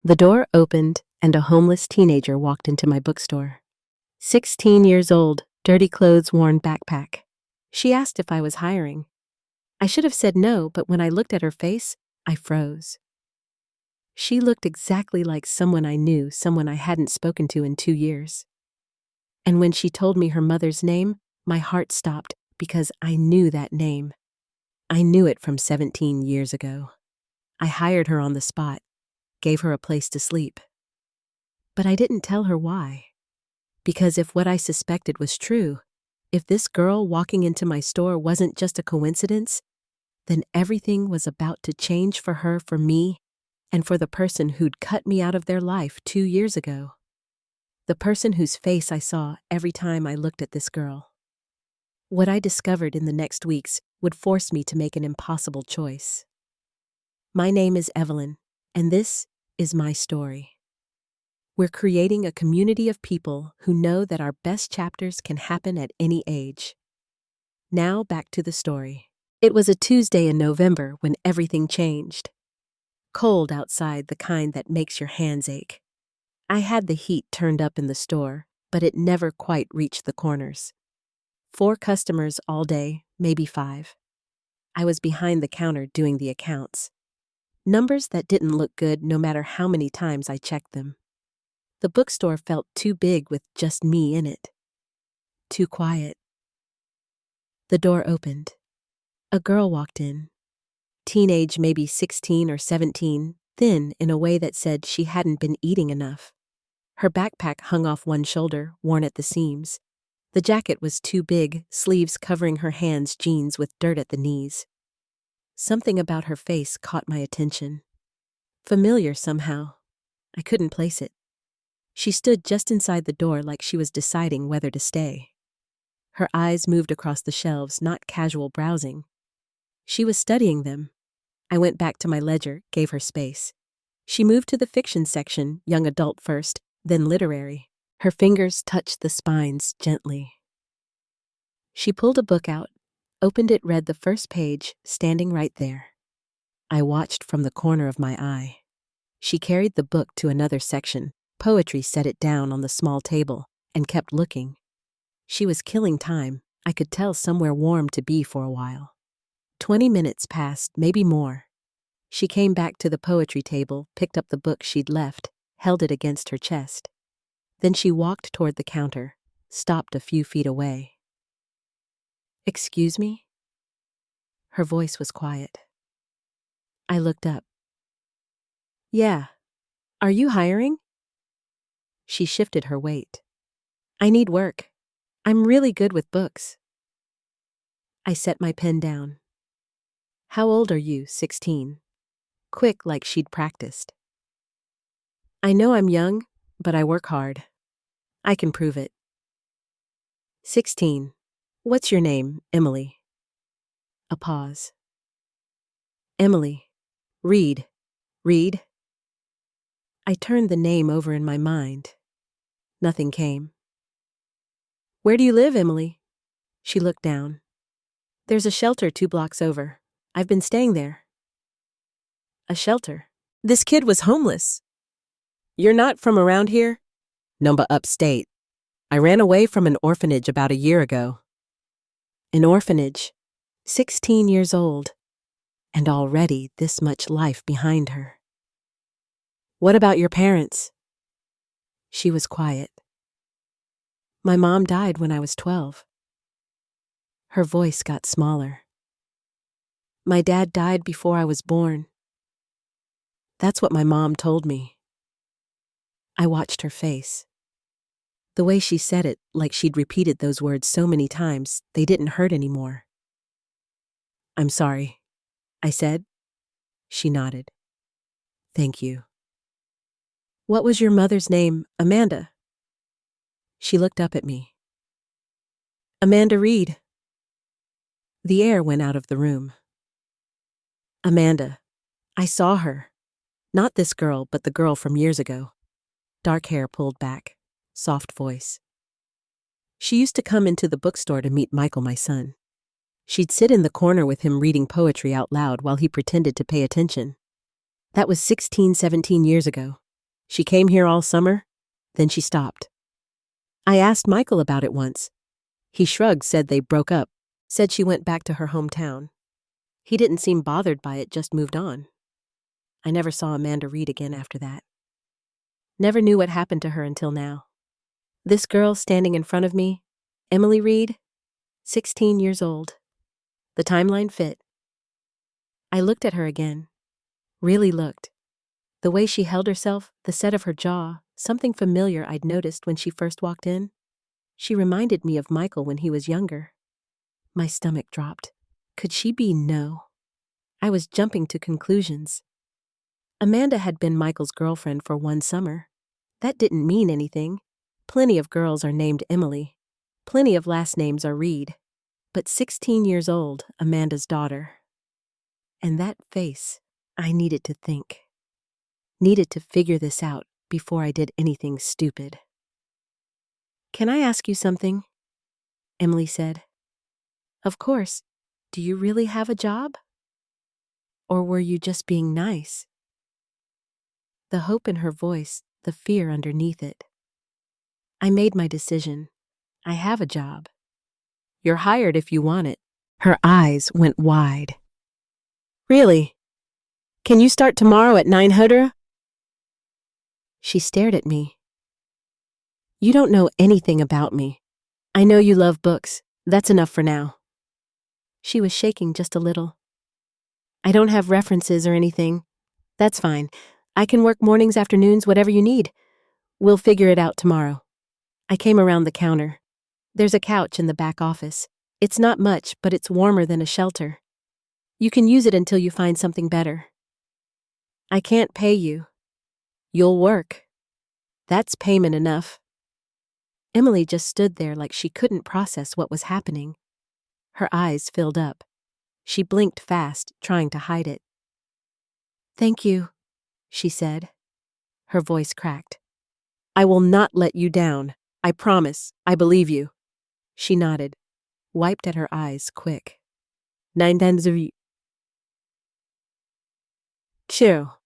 The door opened, and a homeless teenager walked into my bookstore. 16 years old, dirty clothes, worn backpack. She asked if I was hiring. I should have said no, but when I looked at her face, I froze. She looked exactly like someone I knew, someone I hadn't spoken to in 2 years. And when she told me her mother's name, my heart stopped because I knew that name. I knew it from 17 years ago. I hired her on the spot, gave her a place to sleep. But I didn't tell her why. Because if what I suspected was true, if this girl walking into my store wasn't just a coincidence, then everything was about to change for her, for me, and for the person who'd cut me out of their life 2 years ago. The person whose face I saw every time I looked at this girl. What I discovered in the next weeks would force me to make an impossible choice. My name is Evelyn, and this is my story. We're creating a community of people who know that our best chapters can happen at any age. Now back to the story. It was a Tuesday in November when everything changed. Cold outside, the kind that makes your hands ache. I had the heat turned up in the store, but it never quite reached the corners. 4 customers all day, maybe 5. I was behind the counter doing the accounts. Numbers that didn't look good no matter how many times I checked them. The bookstore felt too big with just me in it. Too quiet. The door opened. A girl walked in. Teenage, maybe 16 or 17, thin in a way that said she hadn't been eating enough. Her backpack hung off one shoulder, worn at the seams. The jacket was too big, sleeves covering her hands, jeans with dirt at the knees. Something about her face caught my attention. Familiar somehow. I couldn't place it. She stood just inside the door like she was deciding whether to stay. Her eyes moved across the shelves, not casual browsing. She was studying them. I went back to my ledger, gave her space. She moved to the fiction section, young adult first, then literary. Her fingers touched the spines gently. She pulled a book out, opened it, read the first page, standing right there. I watched from the corner of my eye. She carried the book to another section, poetry, set it down on the small table, and kept looking. She was killing time. I could tell somewhere warm to be for a while. 20 minutes passed, maybe more. She came back to the poetry table, picked up the book she'd left, held it against her chest. Then she walked toward the counter, stopped a few feet away. "Excuse me?" Her voice was quiet. I looked up. "Yeah. Are you hiring?" She shifted her weight. "I need work. I'm really good with books." I set my pen down. "How old are you?" 16. Quick, like she'd practiced. "I know I'm young, but I work hard. I can prove it." 16. "What's your name?" "Emily." A pause. "Emily. Reed. Reed?" I turned the name over in my mind. Nothing came. "Where do you live, Emily?" She looked down. "There's a shelter 2 blocks over. I've been staying there." "A shelter? This kid was homeless." "You're not from around here?" "Numba, upstate. I ran away from an orphanage about a year ago." An orphanage. 16 years old. And already this much life behind her. "What about your parents?" She was quiet. "My mom died when I was 12. Her voice got smaller. "My dad died before I was born." That's what my mom told me. I watched her face. The way she said it, like she'd repeated those words so many times, they didn't hurt anymore. "I'm sorry," I said. She nodded. "Thank you." "What was your mother's name?" "Amanda." She looked up at me. "Amanda Reed." The air went out of the room. "Amanda. I saw her. Not this girl, but the girl from years ago." Dark hair pulled back, soft voice. "She used to come into the bookstore to meet Michael, my son. She'd sit in the corner with him reading poetry out loud while he pretended to pay attention. That was 16, 17 years ago. She came here all summer? Then she stopped. I asked Michael about it once. He shrugged, said they broke up, said she went back to her hometown. He didn't seem bothered by it, just moved on. I never saw Amanda Reed again after that. Never knew what happened to her until now. This girl standing in front of me, Emily Reed, 16 years old. The timeline fit. I looked at her again. Really looked. The way she held herself, the set of her jaw, something familiar I'd noticed when she first walked in. She reminded me of Michael when he was younger. My stomach dropped. Could she be no? I was jumping to conclusions. Amanda had been Michael's girlfriend for one summer. That didn't mean anything. Plenty of girls are named Emily. Plenty of last names are Reed. But 16 years old, Amanda's daughter. And that face, I needed to think. Needed to figure this out before I did anything stupid. Can I ask you something? Emily said. Of course. Do you really have a job? Or were you just being nice? The hope in her voice, the fear underneath it. I made my decision. I have a job. You're hired if you want it. Her eyes went wide. Really? Can you start tomorrow at 9:00? She stared at me. You don't know anything about me. I know you love books. That's enough for now. She was shaking just a little. I don't have references or anything. That's fine. I can work mornings, afternoons, whatever you need. We'll figure it out tomorrow. I came around the counter. There's a couch in the back office. It's not much, but it's warmer than a shelter. You can use it until you find something better. I can't pay you. You'll work. That's payment enough. Emily just stood there like she couldn't process what was happening. Her eyes filled up. She blinked fast, trying to hide it. Thank you, she said. Her voice cracked. I will not let you down. I promise. I believe you. She nodded, wiped at her eyes quick. 9:00. Chill.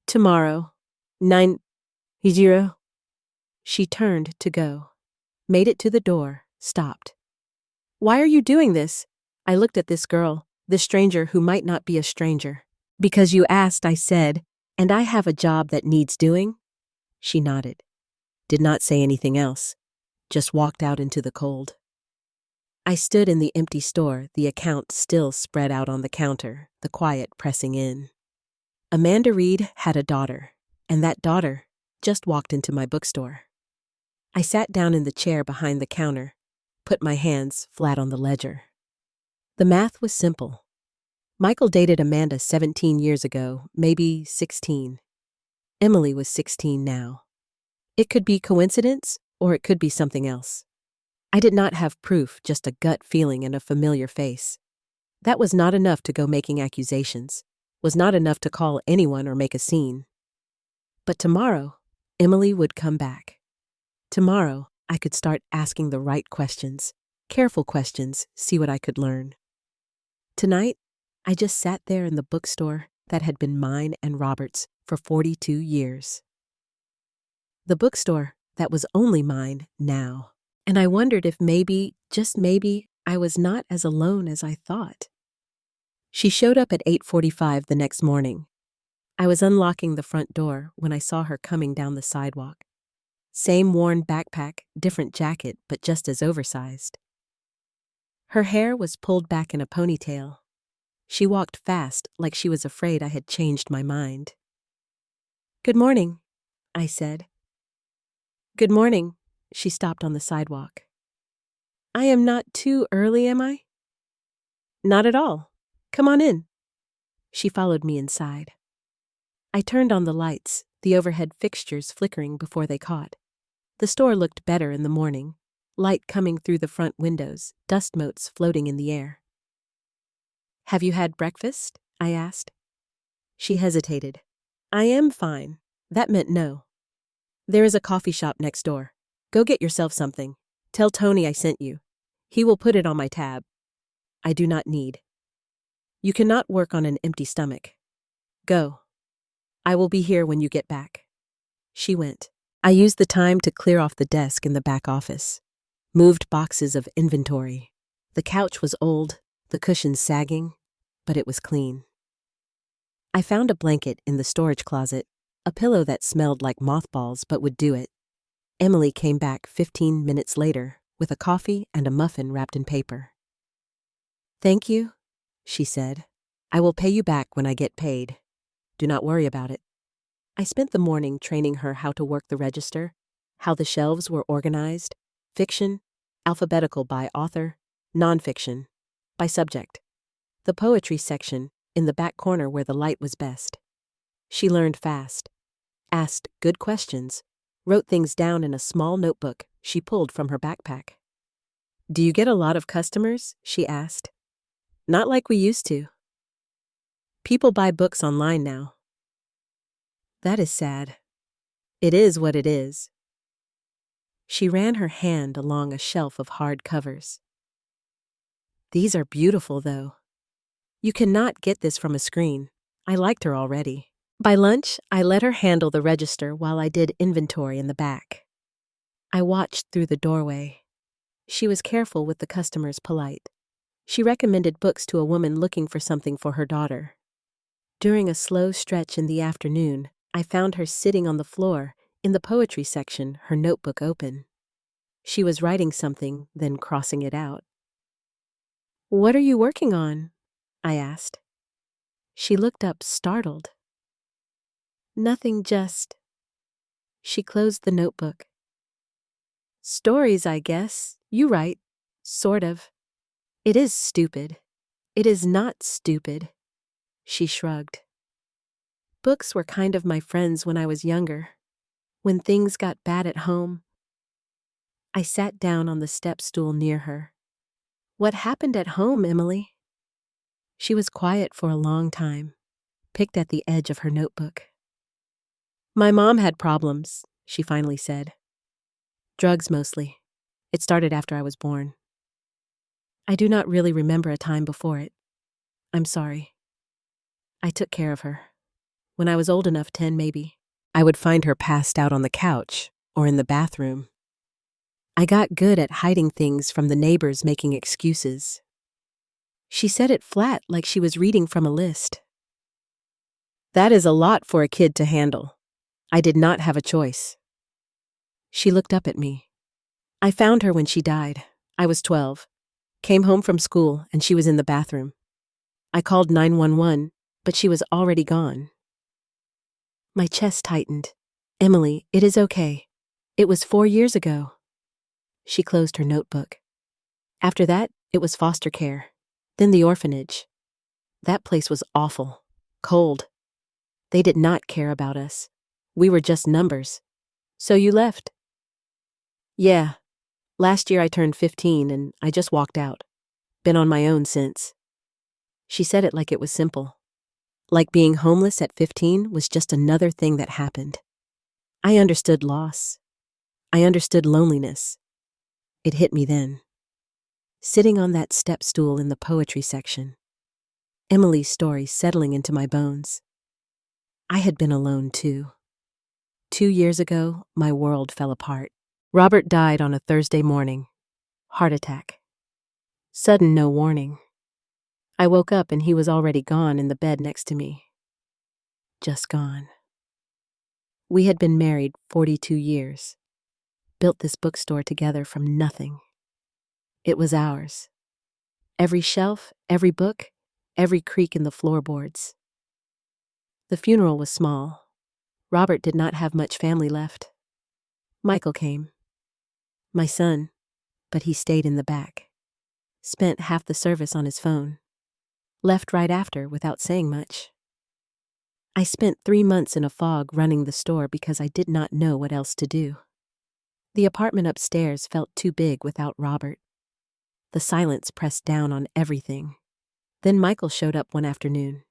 Tomorrow. 9:00. She turned to go. Made it to the door, stopped. Why are you doing this? I looked at this girl, this stranger who might not be a stranger. Because you asked, I said, and I have a job that needs doing? She nodded. Did not say anything else. Just walked out into the cold. I stood in the empty store, the account still spread out on the counter, the quiet pressing in. Amanda Reed had a daughter, and that daughter just walked into my bookstore. I sat down in the chair behind the counter, put my hands flat on the ledger. The math was simple. Michael dated Amanda 17 years ago, maybe 16. Emily was 16 now. It could be coincidence, or it could be something else. I did not have proof, just a gut feeling and a familiar face. That was not enough to go making accusations, was not enough to call anyone or make a scene. But tomorrow, Emily would come back. Tomorrow, I could start asking the right questions, careful questions, see what I could learn. Tonight, I just sat there in the bookstore that had been mine and Robert's for 42 years. The bookstore that was only mine now. And I wondered if maybe, just maybe, I was not as alone as I thought. She showed up at 8:45 the next morning. I was unlocking the front door when I saw her coming down the sidewalk. Same worn backpack, different jacket, but just as oversized. Her hair was pulled back in a ponytail. She walked fast, like she was afraid I had changed my mind. Good morning, I said. Good morning. She stopped on the sidewalk. I am not too early, am I? Not at all. Come on in. She followed me inside. I turned on the lights, the overhead fixtures flickering before they caught. The store looked better in the morning, light coming through the front windows, dust motes floating in the air. Have you had breakfast? I asked. She hesitated. I am fine. That meant no. There is a coffee shop next door. Go get yourself something. Tell Tony I sent you. He will put it on my tab. I do not need. You cannot work on an empty stomach. Go. I will be here when you get back. She went. I used the time to clear off the desk in the back office. Moved boxes of inventory. The couch was old, the cushions sagging, but it was clean. I found a blanket in the storage closet, a pillow that smelled like mothballs but would do it. Emily came back 15 minutes later with a coffee and a muffin wrapped in paper. "Thank you," she said. "I will pay you back when I get paid. Do not worry about it." I spent the morning training her how to work the register, how the shelves were organized, fiction, alphabetical by author, nonfiction, by subject. The poetry section, in the back corner where the light was best. She learned fast, asked good questions, wrote things down in a small notebook she pulled from her backpack. "Do you get a lot of customers?" she asked. "Not like we used to. People buy books online now." "That is sad." "It is what it is." She ran her hand along a shelf of hard covers. "These are beautiful, though. You cannot get this from a screen." I liked her already. By lunch, I let her handle the register while I did inventory in the back. I watched through the doorway. She was careful with the customers, polite. She recommended books to a woman looking for something for her daughter. During a slow stretch in the afternoon, I found her sitting on the floor, in the poetry section, her notebook open. She was writing something, then crossing it out. "What are you working on?" I asked. She looked up, startled. "Nothing, just..." She closed the notebook. "Stories, I guess. You write. Sort of. It is stupid. It is not stupid." She shrugged. "Books were kind of my friends when I was younger. When things got bad at home." I sat down on the step stool near her. "What happened at home, Emily?" She was quiet for a long time, picked at the edge of her notebook. "My mom had problems," she finally said. "Drugs mostly. It started after I was born. I do not really remember a time before it. I'm sorry. I took care of her. When I was old enough, 10 maybe, I would find her passed out on the couch or in the bathroom. I got good at hiding things from the neighbors making excuses." She said it flat, like she was reading from a list. "That is a lot for a kid to handle. I did not have a choice." She looked up at me. "I found her when she died. I was 12. Came home from school and she was in the bathroom. I called 911, but she was already gone." My chest tightened. "Emily, it is okay. It was 4 years ago." She closed her notebook. "After that, it was foster care. Then the orphanage. That place was awful. Cold. They did not care about us. We were just numbers. So you left?" "Yeah. Last year I turned 15 and I just walked out. Been on my own since." She said it like it was simple. Like being homeless at 15 was just another thing that happened. I understood loss. I understood loneliness. It hit me then. Sitting on that step stool in the poetry section. Emily's story settling into my bones. I had been alone too. 2 years ago, my world fell apart. Robert died on a Thursday morning. Heart attack. Sudden, no warning. I woke up and he was already gone in the bed next to me. Just gone. We had been married 42 years. Built this bookstore together from nothing. It was ours. Every shelf, every book, every creak in the floorboards. The funeral was small. Robert did not have much family left. Michael came. My son, but he stayed in the back. Spent half the service on his phone. Left right after without saying much. I spent 3 months in a fog running the store because I did not know what else to do. The apartment upstairs felt too big without Robert. The silence pressed down on everything. Then Michael showed up one afternoon.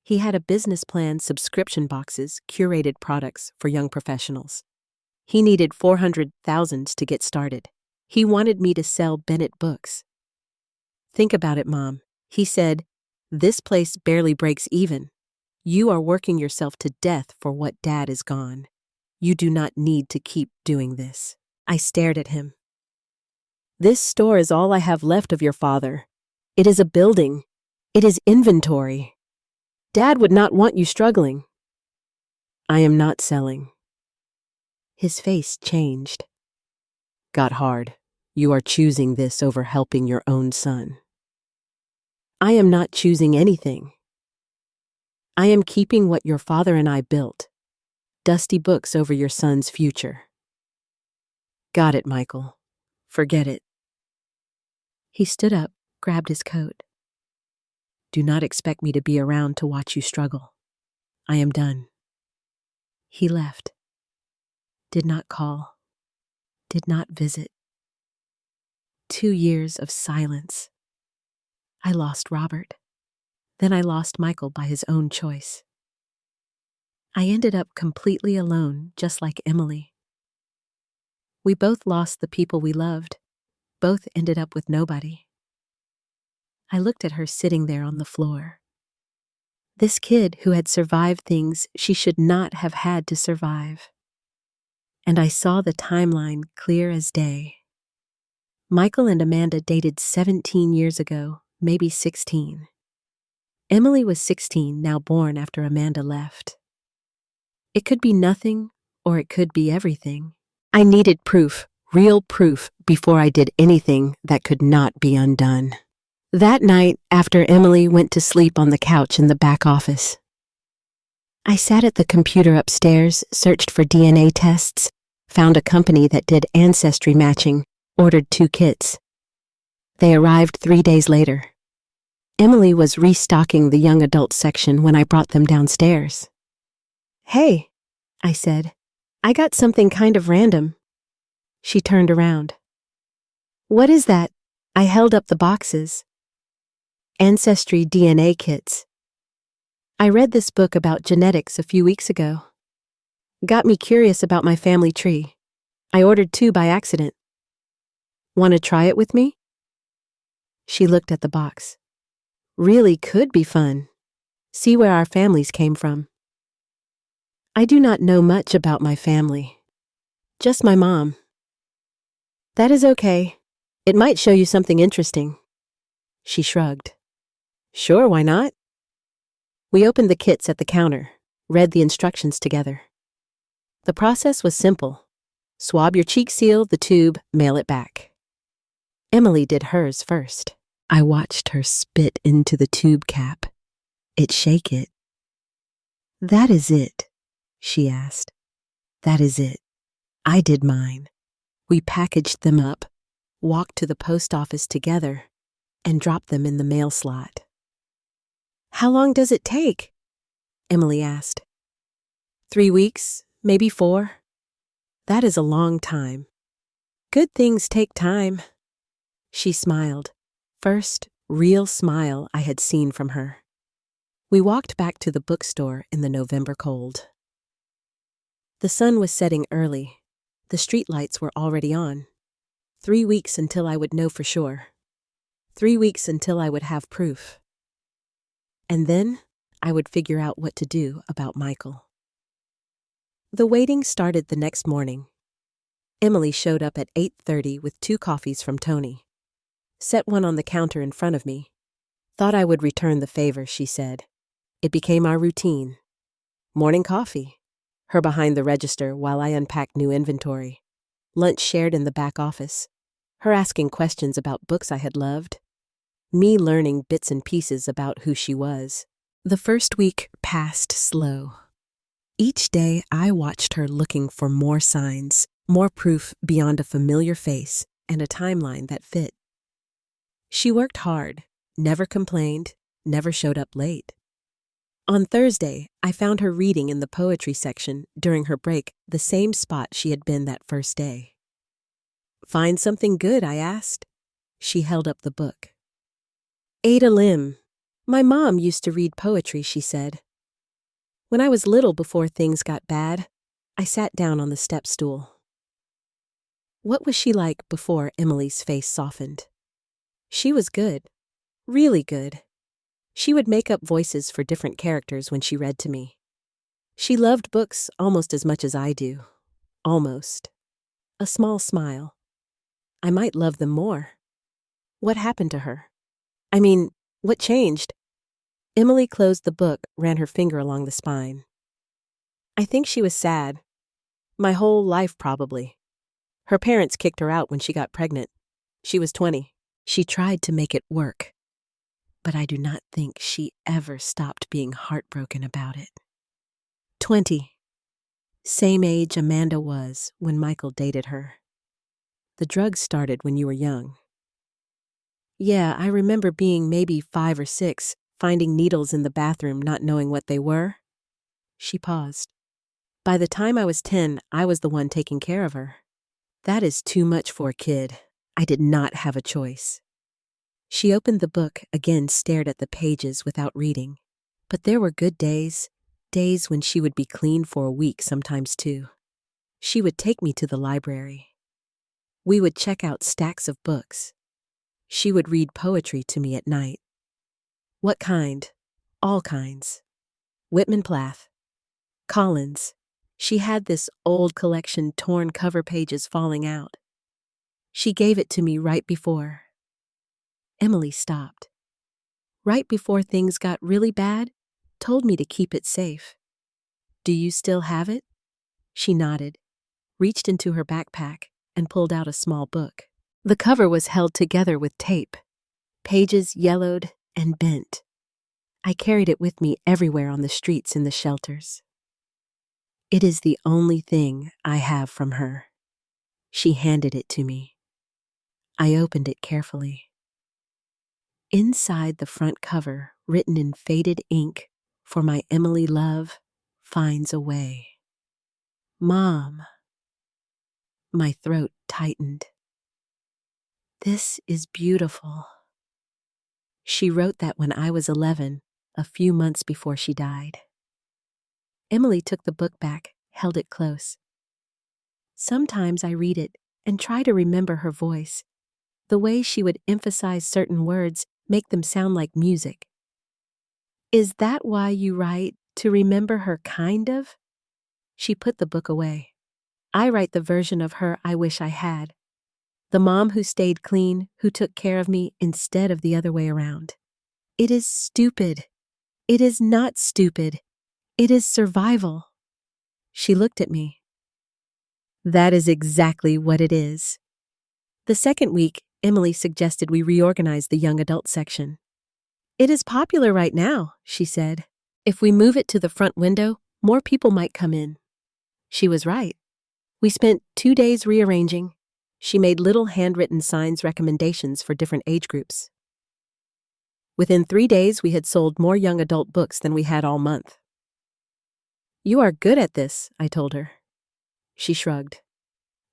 He had a business plan, subscription boxes, curated products for young professionals. He needed $400,000 to get started. He wanted me to sell Bennett books. "Think about it, Mom," he said. "This place barely breaks even. You are working yourself to death for what Dad is gone. You do not need to keep doing this. I stared at him. This store is all I have left of your father. It is a building. It is inventory. Dad would not want you struggling. I am not selling. His face changed. Got hard. You are choosing this over helping your own son. I am not choosing anything. I am keeping what your father and I built. Dusty books over your son's future. Got it, Michael. Forget it. He stood up, grabbed his coat. Do not expect me to be around to watch you struggle. I am done. He left. Did not call. Did not visit. 2 years of silence. I lost Robert. Then I lost Michael by his own choice. I ended up completely alone, just like Emily. We both lost the people we loved. Both ended up with nobody. I looked at her sitting there on the floor. This kid who had survived things she should not have had to survive. And I saw the timeline clear as day. Michael and Amanda dated 17 years ago, maybe 16. Emily was 16, now born after Amanda left. It could be nothing, or it could be everything. I needed proof, real proof, before I did anything that could not be undone. That night, after Emily went to sleep on the couch in the back office, I sat at the computer upstairs, searched for DNA tests, found a company that did ancestry matching, ordered 2 kits. They arrived 3 days later. Emily was restocking the young adult section when I brought them downstairs. Hey, I said, I got something kind of random. She turned around. What is that? I held up the boxes. Ancestry DNA kits. I read this book about genetics a few weeks ago. Got me curious about my family tree. I ordered 2 by accident. Want to try it with me? She looked at the box. Really could be fun. See where our families came from. I do not know much about my family. Just my mom. That is okay. It might show you something interesting. She shrugged. Sure, why not? We opened the kits at the counter, read the instructions together. The process was simple. Swab your cheek seal, the tube, mail it back. Emily did hers first. I watched her spit into the tube cap. It shake it. That is it, she asked. That is it. I did mine. We packaged them up, walked to the post office together, and dropped them in the mail slot. How long does it take? Emily asked. 3 weeks, maybe 4. That is a long time. Good things take time. She smiled. First real smile I had seen from her. We walked back to the bookstore in the November cold. The sun was setting early. The streetlights were already on. 3 weeks until I would know for sure. 3 weeks until I would have proof. And then I would figure out what to do about Michael. The waiting started the next morning. Emily showed up at 8:30 with 2 coffees from Tony. Set one on the counter in front of me. Thought I would return the favor, she said. It became our routine. Morning coffee. Her behind the register while I unpacked new inventory. Lunch shared in the back office. Her asking questions about books I had loved. Me learning bits and pieces about who she was. The first week passed slow. Each day I watched her looking for more signs, more proof beyond a familiar face and a timeline that fit. She worked hard, never complained, never showed up late. On Thursday, I found her reading in the poetry section during her break, the same spot she had been that first day. Find something good, I asked. She held up the book. Ada Lim. My mom used to read poetry, she said. When I was little before things got bad, I sat down on the step stool. What was she like before Emily's face softened? She was good. Really good. She would make up voices for different characters when she read to me. She loved books almost as much as I do. Almost. A small smile. I might love them more. What happened to her? I mean, what changed? Emily closed the book, ran her finger along the spine. I think she was sad. My whole life, probably. Her parents kicked her out when she got pregnant. She was 20. She tried to make it work, but I do not think she ever stopped being heartbroken about it. 20. Same age Amanda was when Michael dated her. The drugs started when you were young. Yeah, I remember being maybe 5 or 6, finding needles in the bathroom, not knowing what they were. She paused. By the time I was 10, I was the one taking care of her. That is too much for a kid. I did not have a choice. She opened the book, again stared at the pages without reading. But there were good days when she would be clean for a week, sometimes 2. She would take me to the library. We would check out stacks of books. She would read poetry to me at night. What kind? All kinds. Whitman Plath. Collins. She had this old collection, torn cover pages falling out. She gave it to me right before. Emily stopped. Right before things got really bad, told me to keep it safe. Do you still have it? She nodded, reached into her backpack, and pulled out a small book. The cover was held together with tape, pages yellowed and bent. I carried it with me everywhere on the streets in the shelters. It is the only thing I have from her. She handed it to me. I opened it carefully. Inside the front cover, written in faded ink, "For my Emily love finds a way." Mom. My throat tightened. This is beautiful. She wrote that when I was 11, a few months before she died. Emily took the book back, held it close. Sometimes I read it and try to remember her voice, the way she would emphasize certain words, make them sound like music. Is that why you write, to remember her, kind of? She put the book away. I write the version of her I wish I had. The mom who stayed clean, who took care of me instead of the other way around. It is stupid. It is not stupid. It is survival. She looked at me. That is exactly what it is. The second week, Emily suggested we reorganize the young adult section. It is popular right now, she said. If we move it to the front window, more people might come in. She was right. We spent 2 days rearranging. She made little handwritten signs, recommendations for different age groups. Within 3 days, we had sold more young adult books than we had all month. You are good at this, I told her. She shrugged.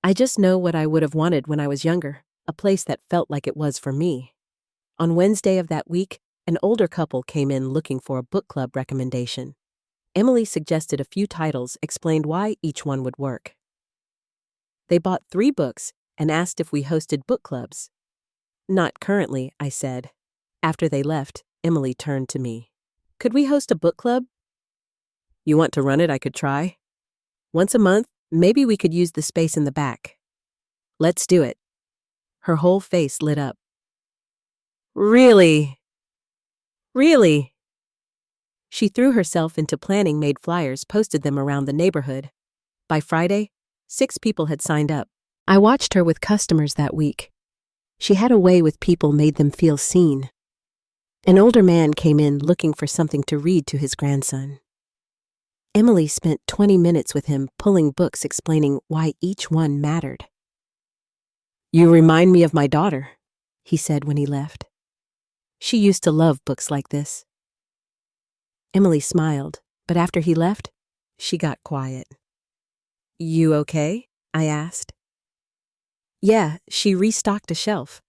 I just know what I would have wanted when I was younger, a place that felt like it was for me. On Wednesday of that week, an older couple came in looking for a book club recommendation. Emily suggested a few titles, explained why each one would work. They bought 3 books and asked if we hosted book clubs. Not currently, I said. After they left, Emily turned to me. Could we host a book club? You want to run it? I could try. Once a month, maybe we could use the space in the back. Let's do it. Her whole face lit up. Really? Really? She threw herself into planning, made flyers, posted them around the neighborhood. By Friday, 6 people had signed up. I watched her with customers that week. She had a way with people, made them feel seen. An older man came in looking for something to read to his grandson. Emily spent 20 minutes with him, pulling books, explaining why each one mattered. You remind me of my daughter, he said when he left. She used to love books like this. Emily smiled, but after he left, she got quiet. You okay? I asked. Yeah, she restocked a shelf.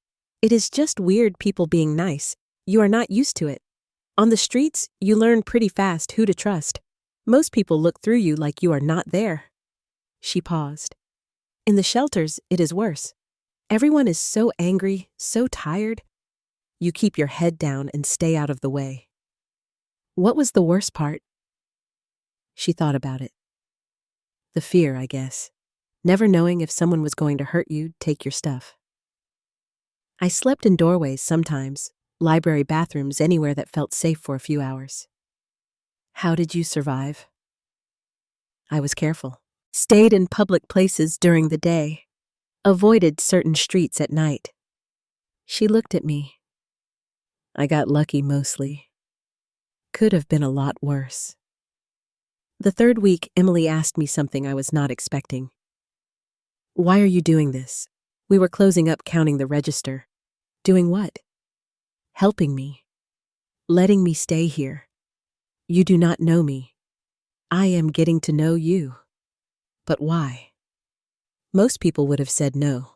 It is just weird, people being nice. You are not used to it. On the streets, you learn pretty fast who to trust. Most people look through you like you are not there. She paused. In the shelters, it is worse. Everyone is so angry, so tired. You keep your head down and stay out of the way. What was the worst part? She thought about it. The fear, I guess. never knowing if someone was going to hurt you, take your stuff. I slept in doorways sometimes, library bathrooms, anywhere that felt safe for a few hours. How did you survive? I was careful. Stayed in public places during the day. Avoided certain streets at night. She looked at me. I got lucky mostly. Could have been a lot worse. The third week, Emily asked me something I was not expecting. Why are you doing this? We were closing up counting the register. Doing what? Helping me. Letting me stay here. You do not know me. I am getting to know you. But why? Most people would have said no.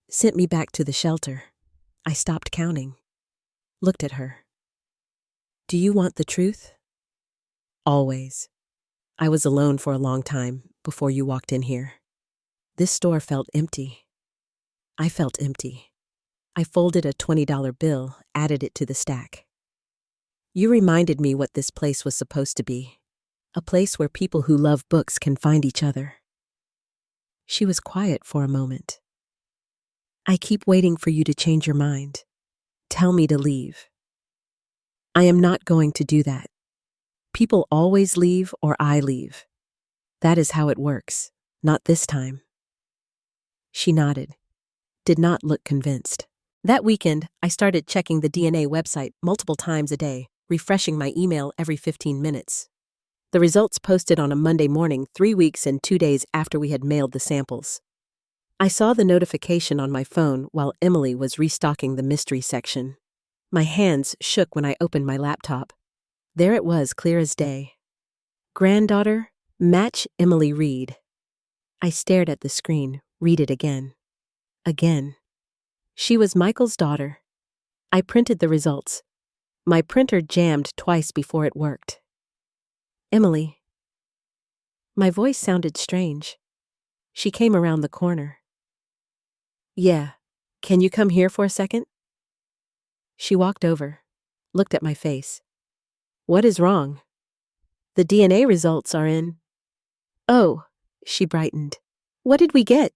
Sent me back to the shelter. I stopped counting. Looked at her. Do you want the truth? Always. I was alone for a long time before you walked in here. This store felt empty. I felt empty. I folded a $20 bill, added it to the stack. You reminded me what this place was supposed to be. A place where people who love books can find each other. She was quiet for a moment. I keep waiting for you to change your mind. Tell me to leave. I am not going to do that. People always leave or I leave. That is how it works. Not this time. She nodded. Did not look convinced. That weekend, I started checking the DNA website multiple times a day, refreshing my email every 15 minutes. The results posted on a Monday morning, 3 weeks and 2 days after we had mailed the samples. I saw the notification on my phone while Emily was restocking the mystery section. My hands shook when I opened my laptop. There it was, clear as day. Granddaughter, match Emily Reed. I stared at the screen, read it again. Again. She was Michael's daughter. I printed the results. My printer jammed twice before it worked. Emily. My voice sounded strange. She came around the corner. Yeah, can you come here for a second? She walked over, looked at my face. What is wrong? The DNA results are in. Oh, she brightened. What did we get?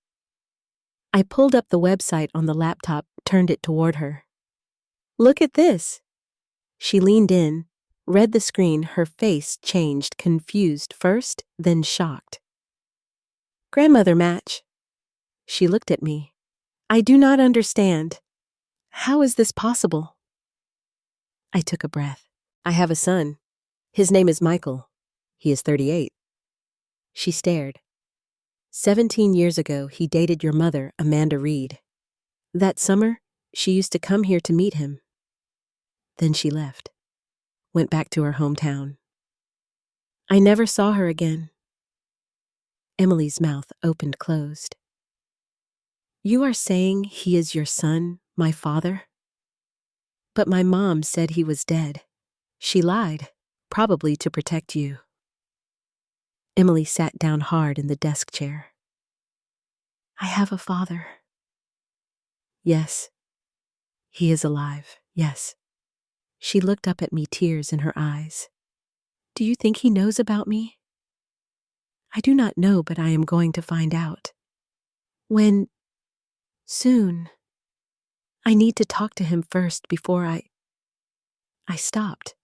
I pulled up the website on the laptop, turned it toward her. Look at this. She leaned in, read the screen, her face changed, confused first, then shocked. Grandmother match. She looked at me. I do not understand. How is this possible? I took a breath. I have a son. His name is Michael. He is 38. She stared. 17 years ago, he dated your mother, Amanda Reed. That summer, she used to come here to meet him. Then she left. Went back to her hometown. I never saw her again. Emily's mouth opened-closed. You are saying he is your son, my father? But my mom said he was dead. She lied, probably to protect you. Emily sat down hard in the desk chair. I have a father. Yes. He is alive, yes. She looked up at me, tears in her eyes. Do you think he knows about me? I do not know, but I am going to find out. When? Soon. I need to talk to him first before I stopped.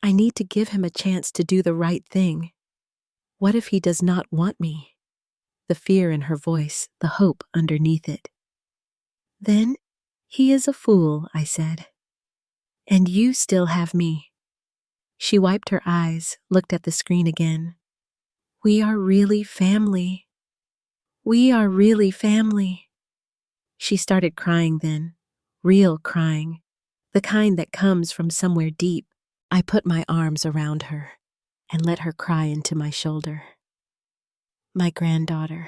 I need to give him a chance to do the right thing. What if he does not want me? The fear in her voice, the hope underneath it. Then, he is a fool, I said. And you still have me. She wiped her eyes, looked at the screen again. We are really family. We are really family. She started crying then, real crying, the kind that comes from somewhere deep. I put my arms around her and let her cry into my shoulder. My granddaughter.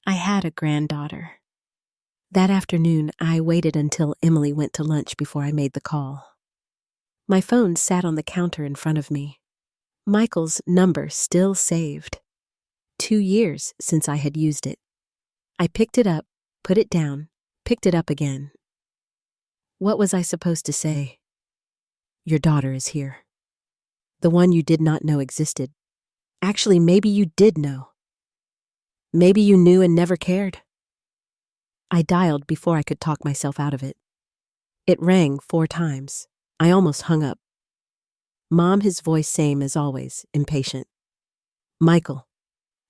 I had a granddaughter. That afternoon, I waited until Emily went to lunch before I made the call. My phone sat on the counter in front of me. Michael's number still saved. 2 years since I had used it. I picked it up, put it down, picked it up again. What was I supposed to say? Your daughter is here. The one you did not know existed. Actually, maybe you did know. Maybe you knew and never cared. I dialed before I could talk myself out of it. It rang 4 times. I almost hung up. Mom, his voice same as always, impatient. Michael,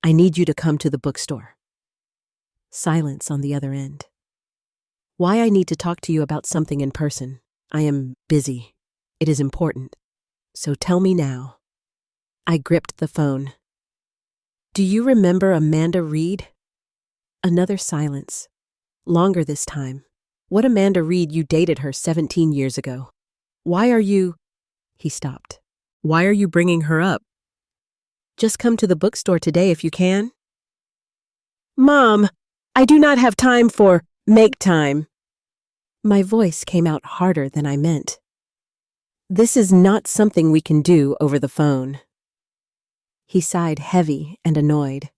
I need you to come to the bookstore. Silence on the other end. Why I need to talk to you about something in person. I am busy. It is important. So tell me now. I gripped the phone. Do you remember Amanda Reed? Another silence. Longer this time. What Amanda Reed? You dated her 17 years ago. Why are you... He stopped. Why are you bringing her up? Just come to the bookstore today if you can. Mom, I do not have time for make time. My voice came out harder than I meant. This is not something we can do over the phone. He sighed heavy and annoyed.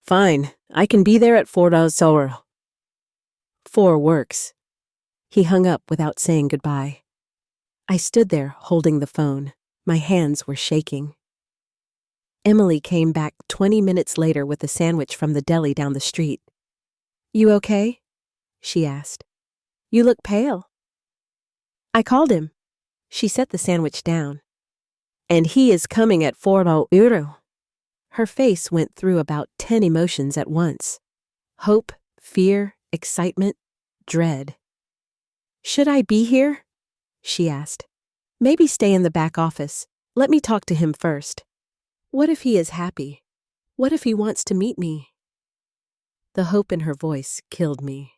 Fine, I can be there at 4:00. 4 works. He hung up without saying goodbye. I stood there holding the phone. My hands were shaking. Emily came back 20 minutes later with a sandwich from the deli down the street. You okay? She asked. You look pale. I called him. She set the sandwich down. And he is coming at 4:00. Her face went through about 10 emotions at once. Hope, fear, excitement, dread. Should I be here? She asked. Maybe stay in the back office. Let me talk to him first. What if he is happy? What if he wants to meet me? The hope in her voice killed me.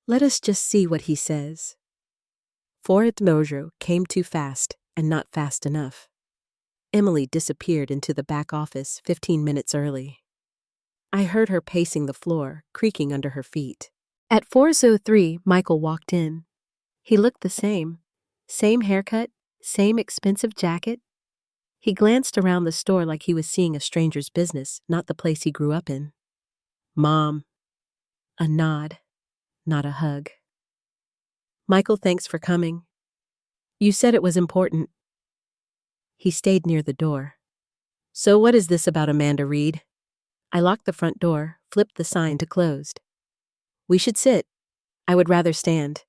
Let us just see what he says. 4:00 came too fast and not fast enough. Emily disappeared into the back office 15 minutes early. I heard her pacing the floor, creaking under her feet. At 4:03, Michael walked in. He looked the same. Same haircut, same expensive jacket. He glanced around the store like he was seeing a stranger's business, not the place he grew up in. Mom. A nod, not a hug. Michael, thanks for coming. You said it was important. He stayed near the door. So what is this about Amanda Reed? I locked the front door, flipped the sign to closed. We should sit. I would rather stand.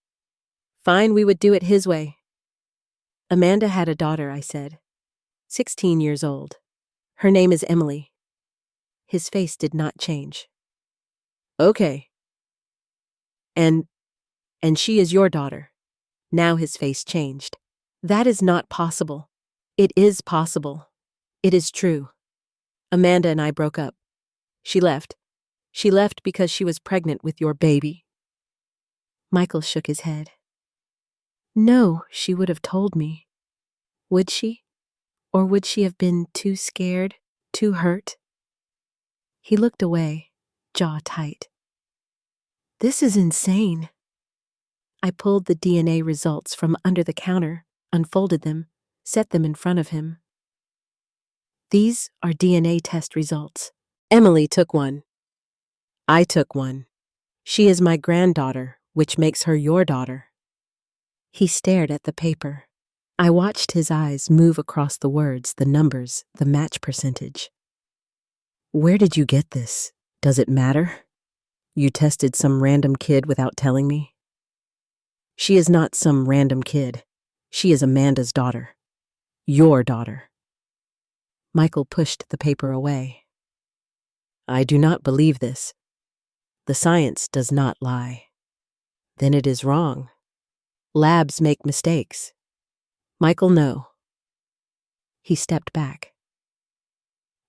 Fine, we would do it his way. Amanda had a daughter, I said. 16 years old. Her name is Emily. His face did not change. Okay. And she is your daughter. Now his face changed. That is not possible. It is possible. It is true. Amanda and I broke up. She left. She left because she was pregnant with your baby. Michael shook his head. No, she would have told me. Would she? Or would she have been too scared, too hurt? He looked away, jaw tight. This is insane. I pulled the DNA results from under the counter, unfolded them, set them in front of him. These are DNA test results. Emily took one. I took one. She is my granddaughter, which makes her your daughter. He stared at the paper. I watched his eyes move across the words, the numbers, the match percentage. Where did you get this? Does it matter? You tested some random kid without telling me? She is not some random kid. She is Amanda's daughter. Your daughter. Michael pushed the paper away. I do not believe this. The science does not lie. Then it is wrong. Labs make mistakes. Michael, no. He stepped back.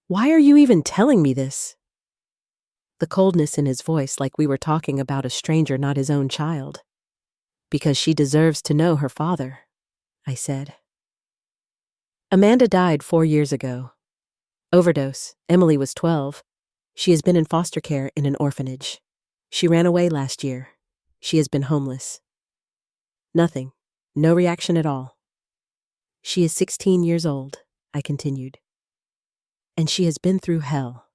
Why are you even telling me this? The coldness in his voice, like we were talking about a stranger, not his own child. Because she deserves to know her father, I said. Amanda died 4 years ago. Overdose. Emily was 12. She has been in foster care in an orphanage. She ran away last year. She has been homeless. Nothing. No reaction at all. She is 16 years old, I continued. And she has been through hell.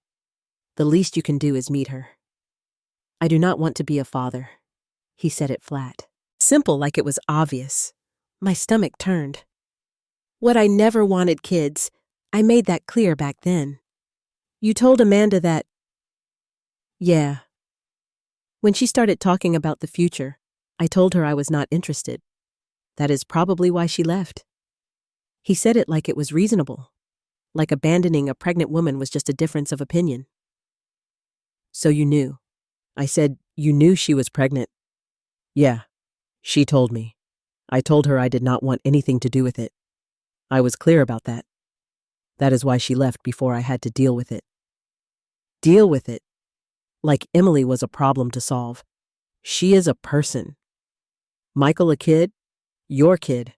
The least you can do is meet her. I do not want to be a father. He said it flat. Simple, like it was obvious. My stomach turned. What I never wanted kids, I made that clear back then. You told Amanda that. Yeah. When she started talking about the future, I told her I was not interested. That is probably why she left. He said it like it was reasonable, like abandoning a pregnant woman was just a difference of opinion. So you knew. I said, you knew she was pregnant. Yeah, she told me. I told her I did not want anything to do with it. I was clear about that. That is why she left before I had to deal with it. Deal with it? Like Emily was a problem to solve. She is a person. Michael a kid? Your kid.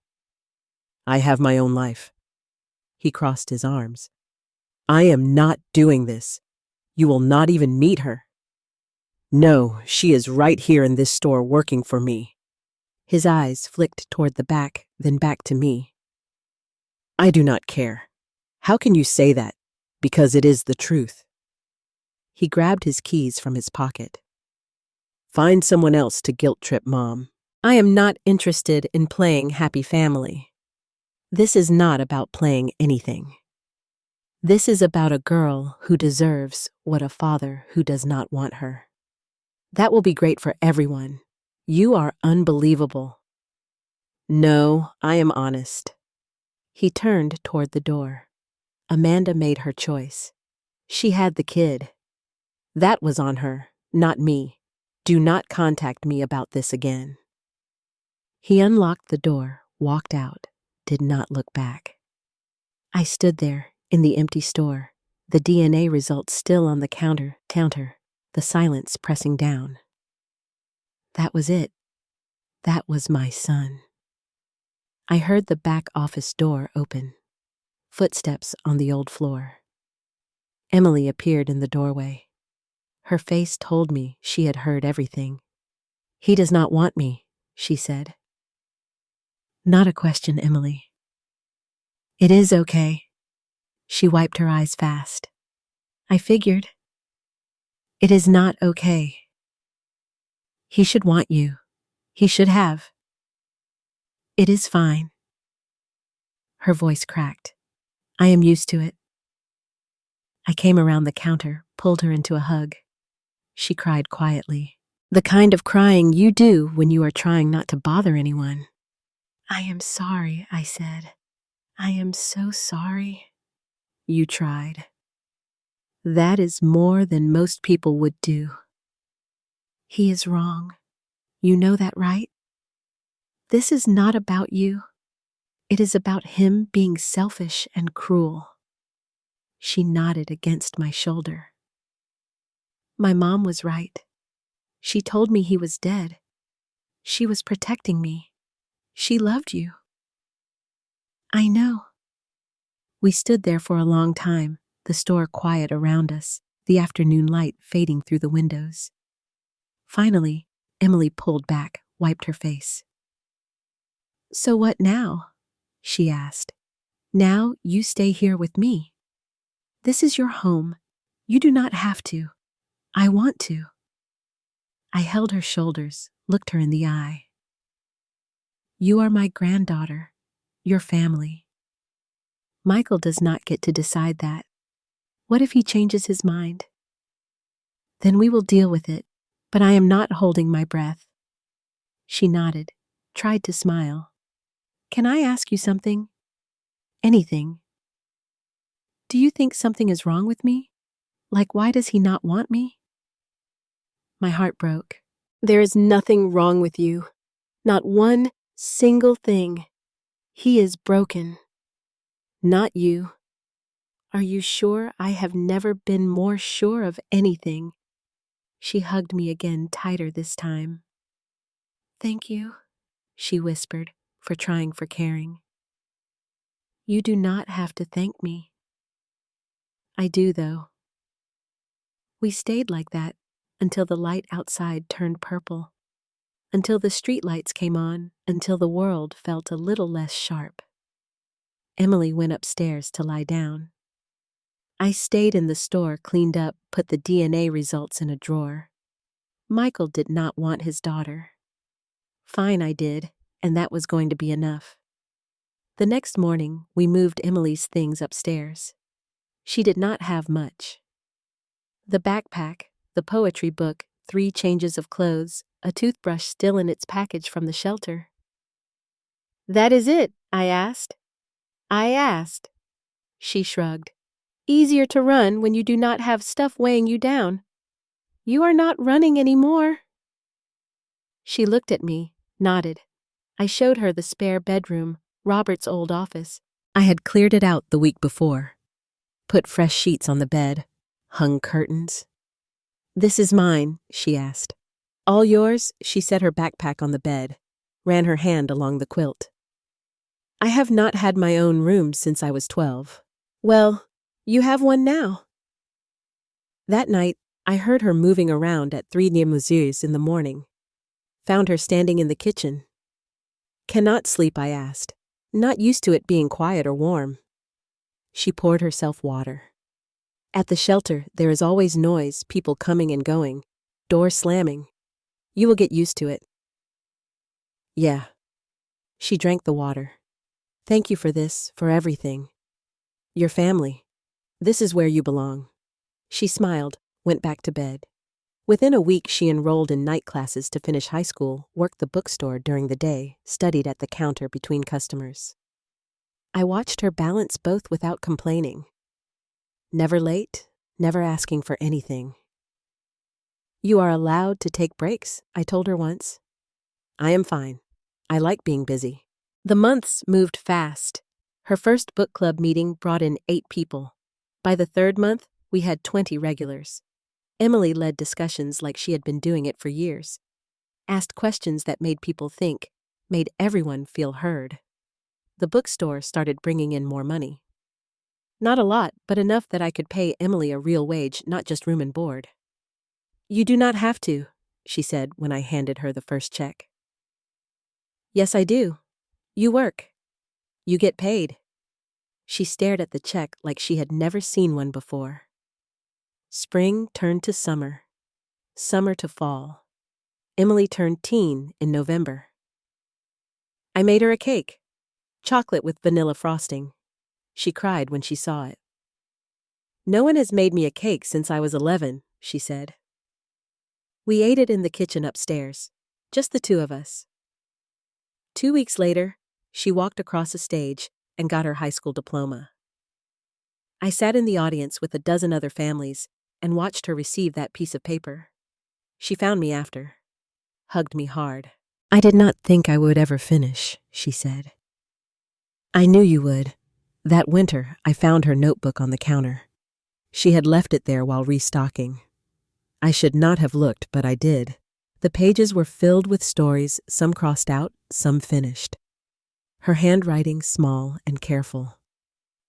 I have my own life. He crossed his arms. I am not doing this. You will not even meet her. No, she is right here in this store working for me. His eyes flicked toward the back, then back to me. I do not care. How can you say that? Because it is the truth. He grabbed his keys from his pocket. Find someone else to guilt-trip Mom. I am not interested in playing happy family. This is not about playing anything. This is about a girl who deserves what a father who does not want her. That will be great for everyone. You are unbelievable. No, I am honest. He turned toward the door. Amanda made her choice. She had the kid. That was on her, not me. Do not contact me about this again. He unlocked the door, walked out, did not look back. I stood there, in the empty store, the DNA results still on the counter, the silence pressing down. That was it. That was my son. I heard the back office door open. Footsteps on the old floor. Emily appeared in the doorway. Her face told me she had heard everything. He does not want me, she said. Not a question, Emily. It is okay. She wiped her eyes fast. I figured. It is not okay. He should want you. He should have. It is fine. Her voice cracked. I am used to it. I came around the counter, pulled her into a hug. She cried quietly. The kind of crying you do when you are trying not to bother anyone. I am sorry, I said. I am so sorry. You tried. That is more than most people would do. He is wrong. You know that, right? This is not about you. It is about him being selfish and cruel. She nodded against my shoulder. My mom was right. She told me he was dead. She was protecting me. She loved you. I know. We stood there for a long time, the store quiet around us, the afternoon light fading through the windows. Finally, Emily pulled back, wiped her face. So what now? She asked. Now you stay here with me. This is your home. You do not have to. I want to. I held her shoulders, looked her in the eye. You are my granddaughter, your family. Michael does not get to decide that. What if he changes his mind? Then we will deal with it, but I am not holding my breath. She nodded, tried to smile. Can I ask you something? Anything. Do you think something is wrong with me? Like, why does he not want me? My heart broke. There is nothing wrong with you. Not one single thing. He is broken. Not you. Are you sure? I have never been more sure of anything. She hugged me again, tighter this time. Thank you, she whispered, for trying, for caring. You do not have to thank me. I do, though. We stayed like that until the light outside turned purple, until the streetlights came on, until the world felt a little less sharp. Emily went upstairs to lie down. I stayed in the store, cleaned up, put the DNA results in a drawer. Michael did not want his daughter. Fine, I did, and that was going to be enough. The next morning, we moved Emily's things upstairs. She did not have much. The backpack, the poetry book, 3 changes of clothes, a toothbrush still in its package from the shelter. "That is it?" I asked. She shrugged. "Easier to run when you do not have stuff weighing you down. You are not running anymore." She looked at me, nodded. I showed her the spare bedroom, Robert's old office. I had cleared it out the week before. Put fresh sheets on the bed, hung curtains. "This is mine," she asked. "All yours?" She set her backpack on the bed, ran her hand along the quilt. "I have not had my own room since I was 12. "Well, you have one now." That night, I heard her moving around at 3 near Messieurs in the morning. Found her standing in the kitchen. "Cannot sleep?" I asked. Not used to it being quiet or warm. She poured herself water. "At the shelter, there is always noise, people coming and going, door slamming. You will get used to it." "Yeah." She drank the water. "Thank you for this, for everything. Your family. This is where you belong." She smiled, went back to bed. Within a week, she enrolled in night classes to finish high school, worked the bookstore during the day, studied at the counter between customers. I watched her balance both without complaining. Never late, never asking for anything. "You are allowed to take breaks," I told her once. "I am fine. I like being busy." The months moved fast. Her first book club meeting brought in 8 people. By the 3rd month, we had 20 regulars. Emily led discussions like she had been doing it for years. Asked questions that made people think, made everyone feel heard. The bookstore started bringing in more money. Not a lot, but enough that I could pay Emily a real wage, not just room and board. "You do not have to," she said when I handed her the first check. "Yes, I do. You work. You get paid." She stared at the check like she had never seen one before. Spring turned to summer. Summer to fall. Emily turned teen in November. I made her a cake. Chocolate with vanilla frosting. She cried when she saw it. "No one has made me a cake since I was 11, she said. We ate it in the kitchen upstairs, just the 2 of us. 2 weeks later, she walked across a stage and got her high school diploma. I sat in the audience with a dozen other families and watched her receive that piece of paper. She found me after, hugged me hard. "I did not think I would ever finish," she said. "I knew you would." That winter, I found her notebook on the counter. She had left it there while restocking. I should not have looked, but I did. The pages were filled with stories, some crossed out, some finished. Her handwriting small and careful.